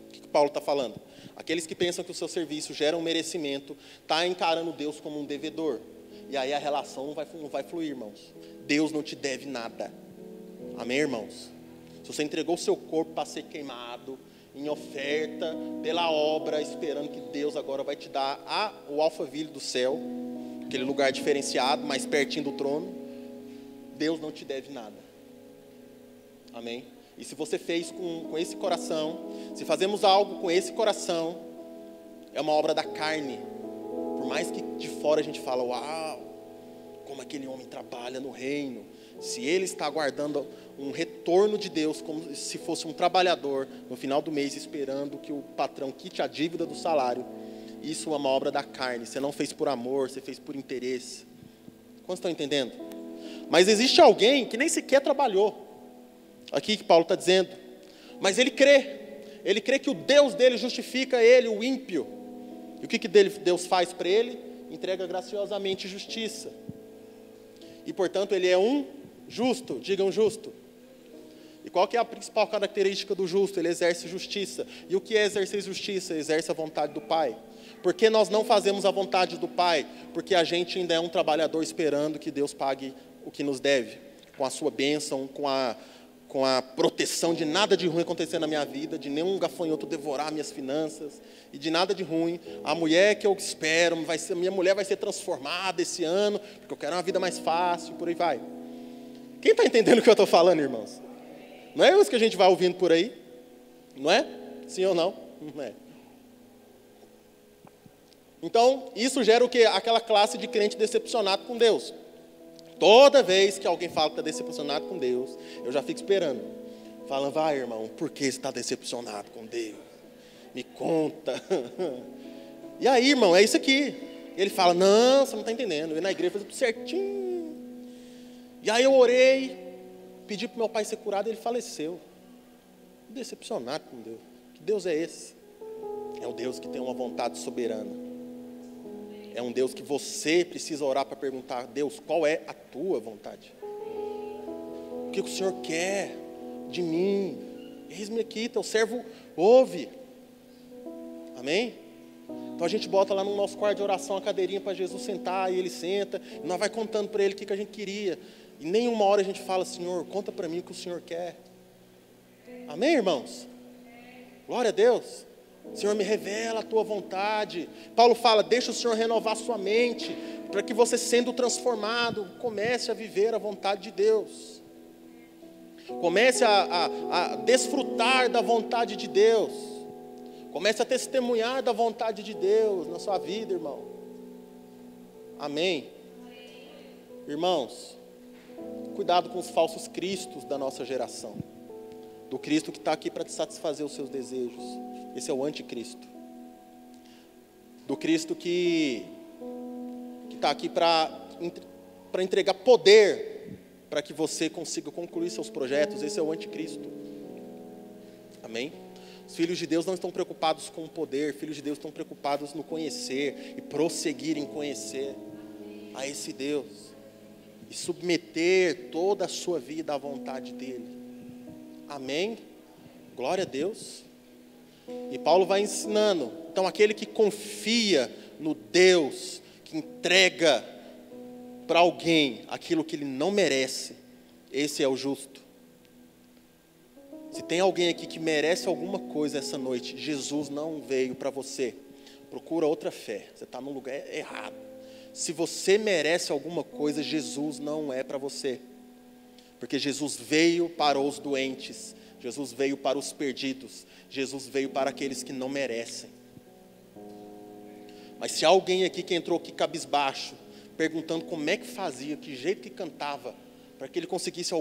O que Paulo está falando? Aqueles que pensam que o seu serviço gera um merecimento, está encarando Deus como um devedor. E aí a relação não vai fluir, irmãos. Deus não te deve nada. Amém, irmãos? Se você entregou o seu corpo para ser queimado, em oferta, pela obra, esperando que Deus agora vai te dar o alfaville do céu, aquele lugar diferenciado, mais pertinho do trono, Deus não te deve nada. Amém? E se você fez com esse coração, se fazemos algo com esse coração, é uma obra da carne. Por mais que de fora a gente fala, uau, como aquele homem trabalha no reino. Se ele está aguardando um retorno de Deus, como se fosse um trabalhador, no final do mês, esperando que o patrão quite a dívida do salário, isso é uma obra da carne. Você não fez por amor, você fez por interesse. Quantos estão entendendo? Mas existe alguém que nem sequer trabalhou. Aqui que Paulo está dizendo, mas ele crê que o Deus dele justifica ele, o ímpio. E o que Deus faz para ele? Entrega graciosamente justiça. E portanto ele é um justo, digam justo. E qual que é a principal característica do justo? Ele exerce justiça. E o que é exercer justiça? Exerce a vontade do Pai. Por que nós não fazemos a vontade do Pai? Porque a gente ainda é um trabalhador esperando que Deus pague o que nos deve, com a sua bênção, com a proteção de nada de ruim acontecer na minha vida, de nenhum gafanhoto devorar minhas finanças, e de nada de ruim. A mulher que eu espero, minha mulher vai ser transformada esse ano, porque eu quero uma vida mais fácil, por aí vai. Quem está entendendo o que eu estou falando, irmãos? Não é isso que a gente vai ouvindo por aí? Não é? Sim ou não? Não é. Então, isso gera o quê? Aquela classe de crente decepcionado com Deus. Toda vez que alguém fala que está decepcionado com Deus, eu já fico esperando. Falando, vai irmão, por que você está decepcionado com Deus? Me conta. E aí, irmão, é isso aqui. Ele fala, não, você não está entendendo. Eu ia na igreja, fazia tudo certinho. E aí eu orei, pedi para o meu pai ser curado, e ele faleceu. Decepcionado com Deus. Que Deus é esse? É o Deus que tem uma vontade soberana. É um Deus que você precisa orar para perguntar, Deus, qual é a tua vontade? O que o Senhor quer de mim? Eis-me aqui, teu servo ouve. Amém? Então a gente bota lá no nosso quarto de oração a cadeirinha para Jesus sentar, e ele senta, e nós vai contando para ele o que a gente queria. E nenhuma hora a gente fala, Senhor, conta para mim o que o Senhor quer. Amém, irmãos? Glória a Deus. Senhor, me revela a tua vontade. Paulo fala, deixa o Senhor renovar sua mente, para que você, sendo transformado, comece a viver a vontade de Deus. Comece a desfrutar da vontade de Deus. Comece a testemunhar da vontade de Deus na sua vida, irmão. Amém? Irmãos, cuidado com os falsos cristos da nossa geração. Do Cristo que está aqui para te satisfazer os seus desejos. Esse é o anticristo. do Cristo que está aqui para entregar poder para que você consiga concluir seus projetos. Esse é o anticristo. Amém? Os filhos de Deus não estão preocupados com o poder, filhos de Deus estão preocupados no conhecer e prosseguir em conhecer a esse Deus e submeter toda a sua vida à vontade dele. Amém? Glória a Deus. E Paulo vai ensinando. Então, aquele que confia no Deus, que entrega para alguém aquilo que ele não merece, esse é o justo. Se tem alguém aqui que merece alguma coisa essa noite, Jesus não veio para você. Procura outra fé. Você está num lugar errado. Se você merece alguma coisa, Jesus não é para você. Porque Jesus veio para os doentes. Jesus veio para os perdidos. Jesus veio para aqueles que não merecem. Mas se há alguém aqui que entrou aqui cabisbaixo, perguntando como é que fazia, que jeito que cantava, para que ele conseguisse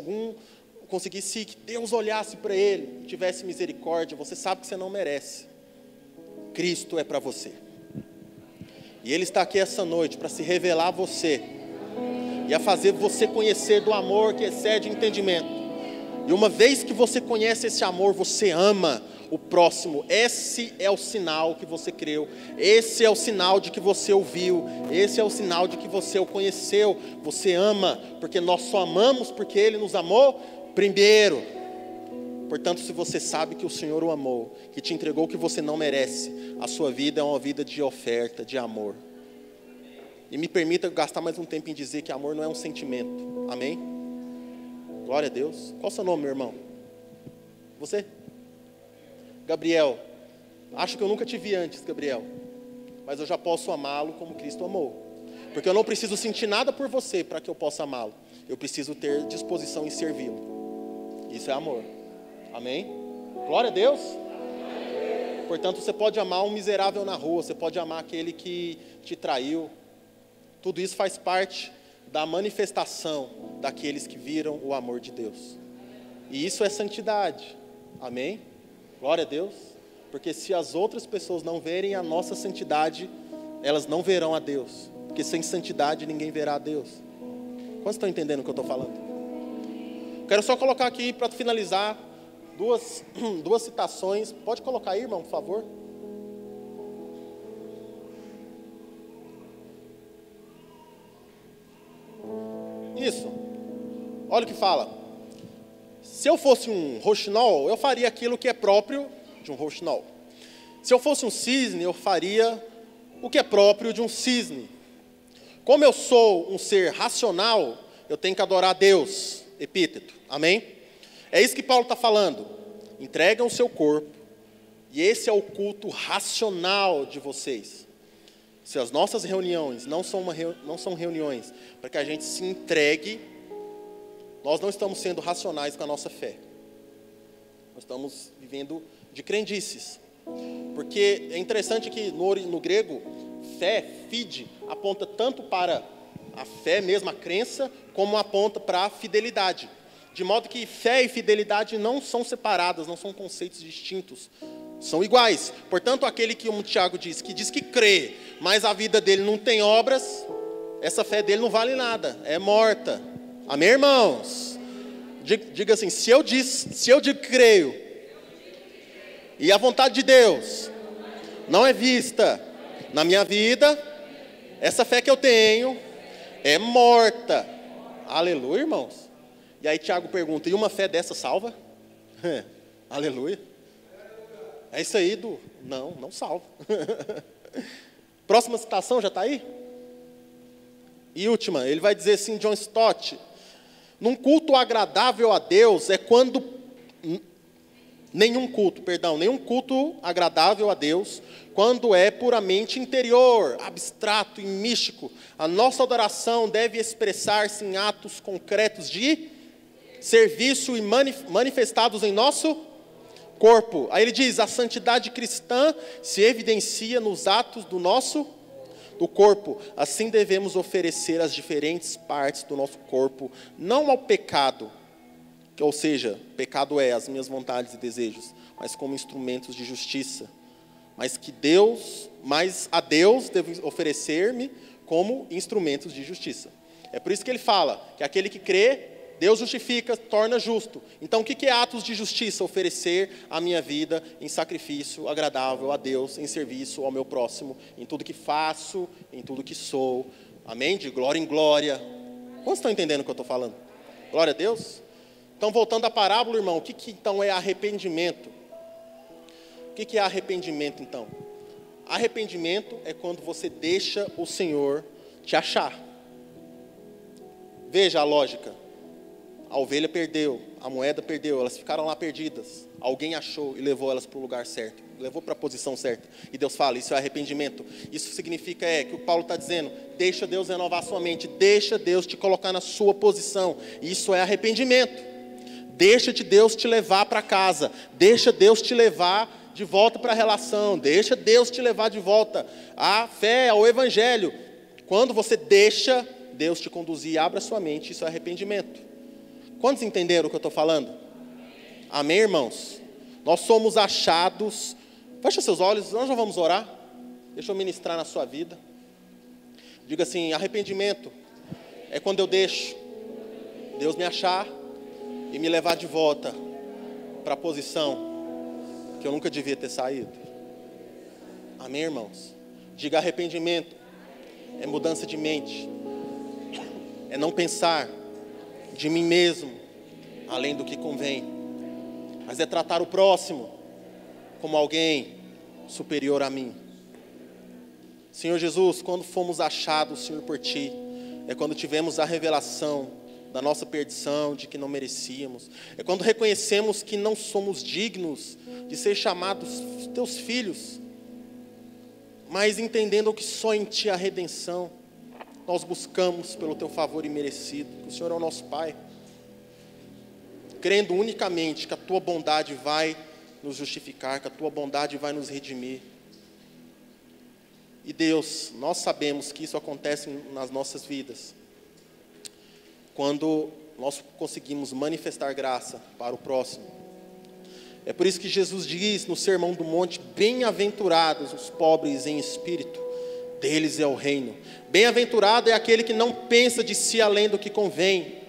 que Deus olhasse para ele, tivesse misericórdia, você sabe que você não merece. Cristo é para você. E Ele está aqui essa noite para se revelar a você e a fazer você conhecer do amor que excede entendimento. E uma vez que você conhece esse amor, você ama o próximo. Esse é o sinal que você creu. Esse é o sinal de que você ouviu. Esse é o sinal de que você o conheceu. Você ama, porque nós só amamos porque Ele nos amou primeiro. Portanto, se você sabe que o Senhor o amou, que te entregou o que você não merece, a sua vida é uma vida de oferta, de amor. E me permita gastar mais um tempo em dizer que amor não é um sentimento. Amém? Glória a Deus. Qual o seu nome, meu irmão? Você? Gabriel. Acho que eu nunca te vi antes, Gabriel. Mas eu já posso amá-lo como Cristo amou. Porque eu não preciso sentir nada por você para que eu possa amá-lo. Eu preciso ter disposição em servi-lo. Isso é amor. Amém? Glória a Deus. Portanto, você pode amar um miserável na rua. Você pode amar aquele que te traiu. Tudo isso faz parte da manifestação daqueles que viram o amor de Deus. E isso é santidade. Amém? Glória a Deus. Porque se as outras pessoas não verem a nossa santidade, elas não verão a Deus. Porque sem santidade ninguém verá a Deus. Quantos estão entendendo o que eu estou falando? Quero só colocar aqui, para finalizar, duas citações. Pode colocar aí, irmão, por favor. Isso. Olha o que fala. Se eu fosse um roxinol, eu faria aquilo que é próprio de um roxinol. Se eu fosse um cisne, eu faria o que é próprio de um cisne. Como eu sou um ser racional, eu tenho que adorar a Deus. Epíteto. Amém? É isso que Paulo está falando. Entregam o seu corpo. E esse é o culto racional de vocês. Se as nossas reuniões não são reuniões para que a gente se entregue, nós não estamos sendo racionais com a nossa fé. Nós estamos vivendo de crendices. Porque é interessante que no grego, fé, fide, aponta tanto para a fé mesmo, a crença, como aponta para a fidelidade. De modo que fé e fidelidade não são separadas, não são conceitos distintos. São iguais. Portanto, aquele que, como Tiago diz que crê, mas a vida dele não tem obras, essa fé dele não vale nada, é morta. Amém, irmãos? Diga assim, se eu digo que creio, e a vontade de Deus não é vista na minha vida, essa fé que eu tenho é morta. Aleluia, irmãos. E aí Tiago pergunta, e uma fé dessa salva? Aleluia. É isso aí, não salva. Próxima citação, já está aí? E última, ele vai dizer assim, John Stott, num culto agradável a Deus é quando... Nenhum culto agradável a Deus, quando é puramente interior, abstrato e místico. A nossa adoração deve expressar-se em atos concretos de serviço e manifestados em nosso corpo. Aí ele diz, a santidade cristã se evidencia nos atos do corpo. Assim devemos oferecer as diferentes partes do nosso corpo, não ao pecado, ou seja, pecado é as minhas vontades e desejos, mas como instrumentos de justiça. mas a Deus devo oferecer-me como instrumentos de justiça. É por isso que ele fala que aquele que crê, Deus justifica, torna justo. Então o que é atos de justiça? Oferecer a minha vida em sacrifício agradável a Deus, em serviço ao meu próximo, em tudo que faço, em tudo que sou. Amém? De glória em glória. Quantos estão entendendo o que eu estou falando? Glória a Deus. Então, voltando à parábola, irmão, o que então é arrependimento? O que é arrependimento, então? Arrependimento é quando você deixa o Senhor te achar. Veja a lógica. A ovelha perdeu, a moeda perdeu, elas ficaram lá perdidas. Alguém achou e levou elas para o lugar certo, levou para a posição certa. E Deus fala, isso é arrependimento. Isso significa que o Paulo está dizendo, deixa Deus renovar a sua mente, deixa Deus te colocar na sua posição. Isso é arrependimento. Deixa Deus te levar para casa, deixa Deus te levar de volta para a relação, deixa Deus te levar de volta à fé, ao evangelho. Quando você deixa Deus te conduzir, abre a sua mente, isso é arrependimento. Quantos entenderam o que eu estou falando? Amém, irmãos? Nós somos achados. Fecha seus olhos, nós já vamos orar. Deixa eu ministrar na sua vida. Diga assim, arrependimento é quando eu deixo Deus me achar e me levar de volta para a posição que eu nunca devia ter saído. Amém, irmãos? Diga, arrependimento é mudança de mente, é não pensar de mim mesmo além do que convém, mas é tratar o próximo como alguém superior a mim. Senhor Jesus, quando fomos achados, Senhor, por Ti, é quando tivemos a revelação da nossa perdição, de que não merecíamos, é quando reconhecemos que não somos dignos de ser chamados Teus filhos, mas entendendo que só em Ti há redenção, nós buscamos pelo Teu favor imerecido, que o Senhor é o nosso Pai, crendo unicamente que a Tua bondade vai nos justificar, que a Tua bondade vai nos redimir. E Deus, nós sabemos que isso acontece nas nossas vidas, quando nós conseguimos manifestar graça para o próximo. É por isso que Jesus diz no Sermão do Monte, bem-aventurados os pobres em espírito, deles é o reino. Bem-aventurado é aquele que não pensa de si além do que convém.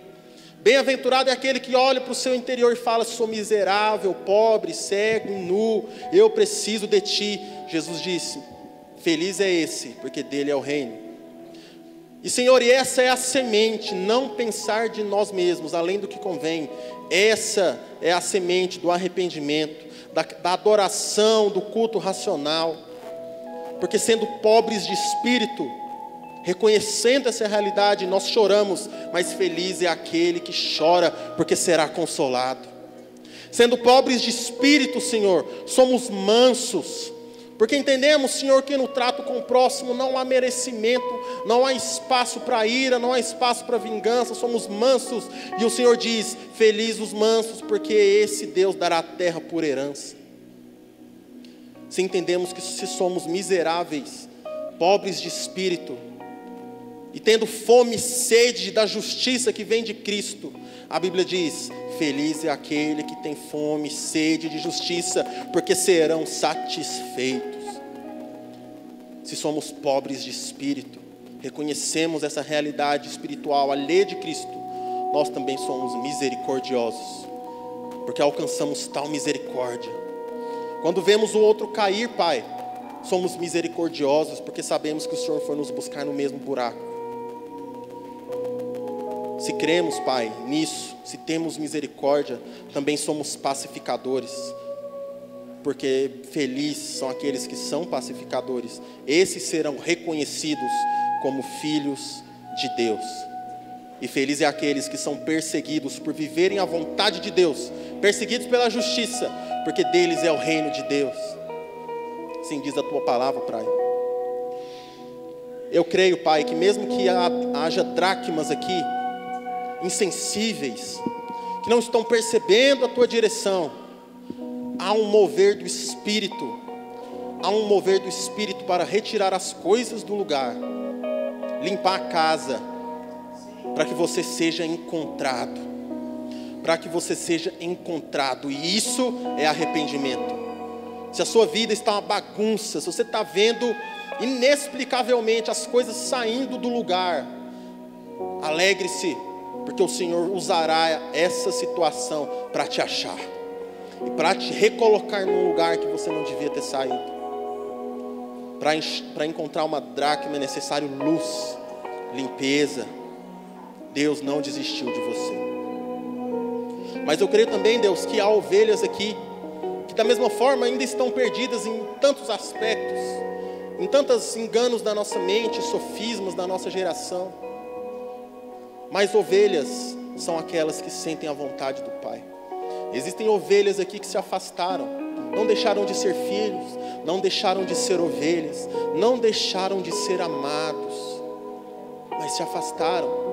Bem-aventurado é aquele que olha para o seu interior e fala, sou miserável, pobre, cego, nu, eu preciso de Ti. Jesus disse, feliz é esse, porque dele é o reino. E Senhor, e essa é a semente, não pensar de nós mesmos além do que convém. Essa é a semente do arrependimento, da adoração, do culto racional. Porque sendo pobres de espírito, reconhecendo essa realidade, nós choramos, mas feliz é aquele que chora, porque será consolado. Sendo pobres de espírito, Senhor, somos mansos, porque entendemos, Senhor, que no trato com o próximo não há merecimento, não há espaço para ira, não há espaço para vingança, somos mansos, e o Senhor diz, feliz os mansos, porque esse Deus dará a terra por herança. Se entendemos que se somos miseráveis, pobres de espírito, e tendo fome e sede da justiça que vem de Cristo, a Bíblia diz, feliz é aquele que tem fome e sede de justiça, porque serão satisfeitos. Se somos pobres de espírito, reconhecemos essa realidade espiritual alheia de Cristo, nós também somos misericordiosos, porque alcançamos tal misericórdia. Quando vemos o outro cair, Pai, somos misericordiosos, porque sabemos que o Senhor foi nos buscar no mesmo buraco. Se cremos, Pai, nisso, se temos misericórdia, também somos pacificadores, porque felizes são aqueles que são pacificadores, esses serão reconhecidos como filhos de Deus. E felizes é aqueles que são perseguidos por viverem a vontade de Deus, perseguidos pela justiça, porque deles é o reino de Deus. Assim diz a Tua palavra, Pai. Eu creio, Pai, que mesmo que haja dracmas aqui, insensíveis, que não estão percebendo a Tua direção, há um mover do Espírito, para retirar as coisas do lugar, limpar a casa, para que você seja encontrado, e isso é arrependimento. se a sua vida está uma bagunça, se você está vendo inexplicavelmente as coisas saindo do lugar, alegre-se, porque o Senhor usará essa situação para te achar e para te recolocar num lugar que você não devia ter saído. Para encontrar uma dracma é necessário luz, limpeza. Deus não desistiu de você. Mas eu creio também, Deus, que há ovelhas aqui que da mesma forma ainda estão perdidas em tantos aspectos, em tantos enganos da nossa mente, sofismas da nossa geração. Mas ovelhas são aquelas que sentem a vontade do Pai. Existem ovelhas aqui que se afastaram, não deixaram de ser filhos, não deixaram de ser ovelhas, não deixaram de ser amados, mas se afastaram.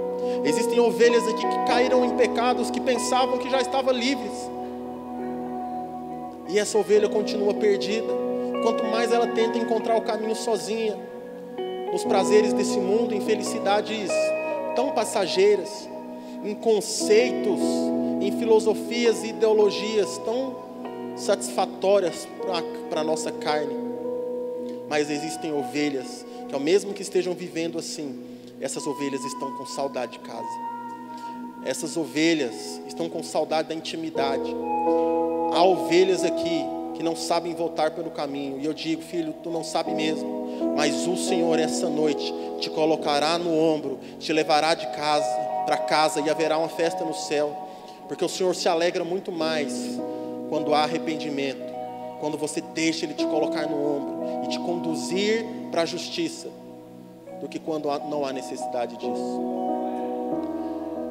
Existem ovelhas aqui que caíram em pecados, que pensavam que já estavam livres, e essa ovelha continua perdida. Quanto mais ela tenta encontrar o caminho sozinha, nos prazeres desse mundo, em felicidades tão passageiras, em conceitos, em filosofias e ideologias tão satisfatórias para a nossa carne. Mas existem ovelhas que, ao mesmo que estejam vivendo assim, essas ovelhas estão com saudade de casa. Essas ovelhas estão com saudade da intimidade. Há ovelhas aqui que não sabem voltar pelo caminho. E eu digo, filho, tu não sabe mesmo. Mas o Senhor essa noite te colocará no ombro, te levará de casa para casa e haverá uma festa no céu. Porque o Senhor se alegra muito mais quando há arrependimento, quando você deixa Ele te colocar no ombro e te conduzir para a justiça, do que quando não há necessidade disso.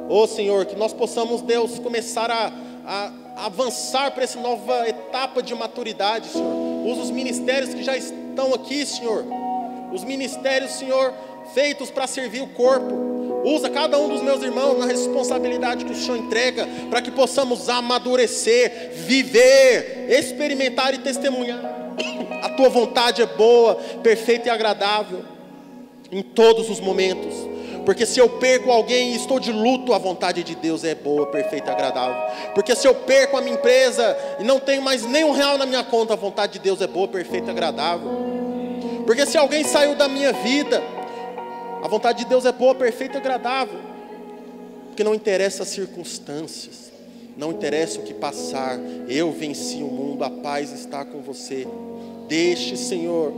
Ô Senhor, que nós possamos, Deus, começar a avançar para essa nova etapa de maturidade, Senhor. Usa os ministérios que já estão aqui, Senhor. Os ministérios, Senhor, feitos para servir o corpo. Usa cada um dos meus irmãos na responsabilidade que o Senhor entrega, para que possamos amadurecer, viver, experimentar e testemunhar. A Tua vontade é boa, perfeita e agradável, em todos os momentos. Porque se eu perco alguém e estou de luto, a vontade de Deus é boa, perfeita e agradável. Porque se eu perco a minha empresa e não tenho mais nem R$1 na minha conta, a vontade de Deus é boa, perfeita e agradável. Porque se alguém saiu da minha vida, a vontade de Deus é boa, perfeita e agradável. Porque não interessa as circunstâncias, não interessa o que passar, eu venci o mundo, a paz está com você. Deixe, Senhor,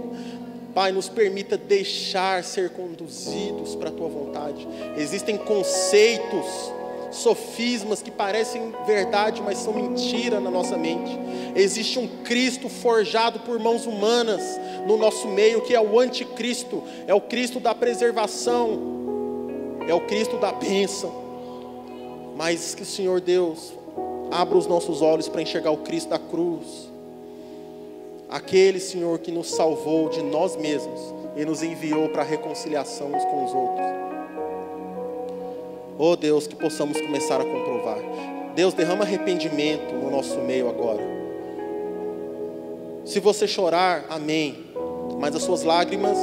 Pai, nos permita deixar ser conduzidos para a Tua vontade. Existem conceitos, sofismas que parecem verdade, mas são mentira na nossa mente. Existe um Cristo forjado por mãos humanas no nosso meio, que é o anticristo, é o Cristo da preservação, é o Cristo da bênção. Mas que o Senhor Deus abra os nossos olhos para enxergar o Cristo da cruz, aquele, Senhor, que nos salvou de nós mesmos e nos enviou para a reconciliação uns com os outros. Oh Deus, que possamos começar a comprovar. Deus, derrama arrependimento no nosso meio agora. Se você chorar, amém, mas as suas lágrimas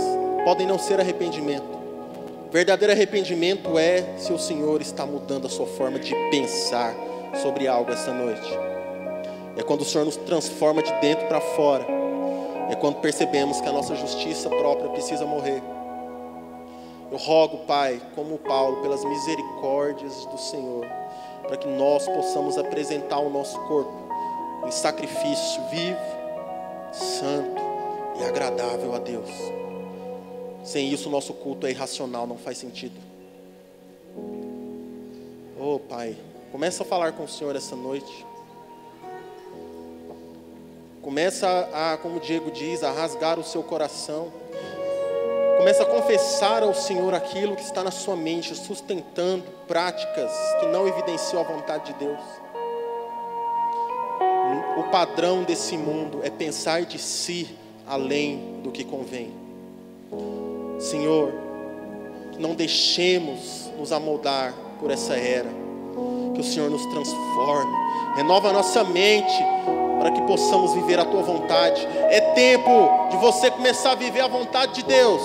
podem não ser arrependimento. Verdadeiro arrependimento é se o Senhor está mudando a sua forma de pensar sobre algo essa noite. É quando o Senhor nos transforma de dentro para fora. É quando percebemos que a nossa justiça própria precisa morrer. Eu rogo, Pai, como Paulo, pelas misericórdias do Senhor, para que nós possamos apresentar o nosso corpo em sacrifício vivo, santo e agradável a Deus. Sem isso o nosso culto é irracional, não faz sentido. Oh Pai, começa a falar com o Senhor essa noite. Começa a, como o Diego diz, a rasgar o seu coração. Começa a confessar ao Senhor aquilo que está na sua mente, sustentando práticas que não evidenciam a vontade de Deus. O padrão desse mundo é pensar de si além do que convém. Senhor, não deixemos nos amoldar por essa era. Que o Senhor nos transforme, renova a nossa mente, para que possamos viver a Tua vontade. É tempo de você começar a viver a vontade de Deus.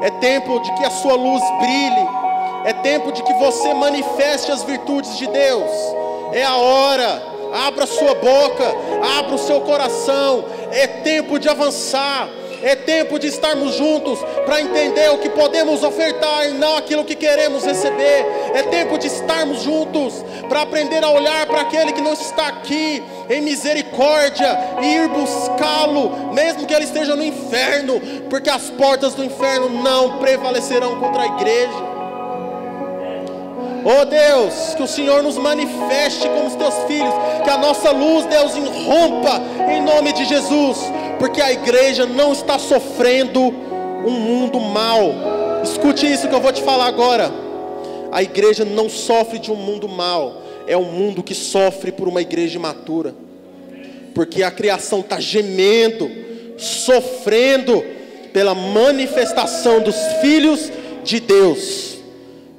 É tempo de que a sua luz brilhe. É tempo de que você manifeste as virtudes de Deus. É a hora Abra sua boca, abra o seu coração. É tempo de avançar. É tempo de estarmos juntos para entender o que podemos ofertar e não aquilo que queremos receber. É tempo de estarmos juntos para aprender a olhar para aquele que não está aqui em misericórdia e ir buscá-lo, mesmo que ele esteja no inferno, porque as portas do inferno não prevalecerão contra a igreja. Oh Deus, que o Senhor nos manifeste como os teus filhos, que a nossa luz, Deus, irrompa em nome de Jesus, porque a igreja não está sofrendo um mundo mau. Escute isso que eu vou te falar agora. A igreja não sofre de um mundo mau, é um mundo que sofre por uma igreja imatura, porque a criação está gemendo, sofrendo pela manifestação dos filhos de Deus.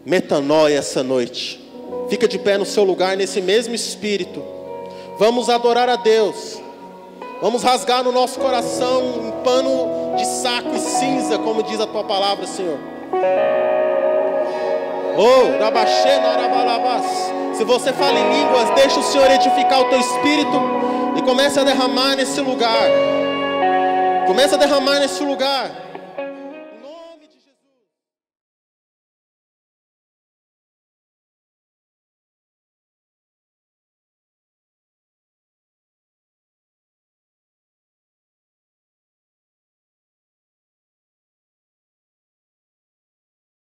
Metanoia essa noite. Fica de pé no seu lugar nesse mesmo espírito. Vamos adorar a Deus. Vamos rasgar no nosso coração um pano de saco e cinza, como diz a tua palavra, Senhor. Oh, rabaxena, rabalabás. Se você fala em línguas, deixa o Senhor edificar o teu espírito e comece a derramar nesse lugar. Comece a derramar nesse lugar.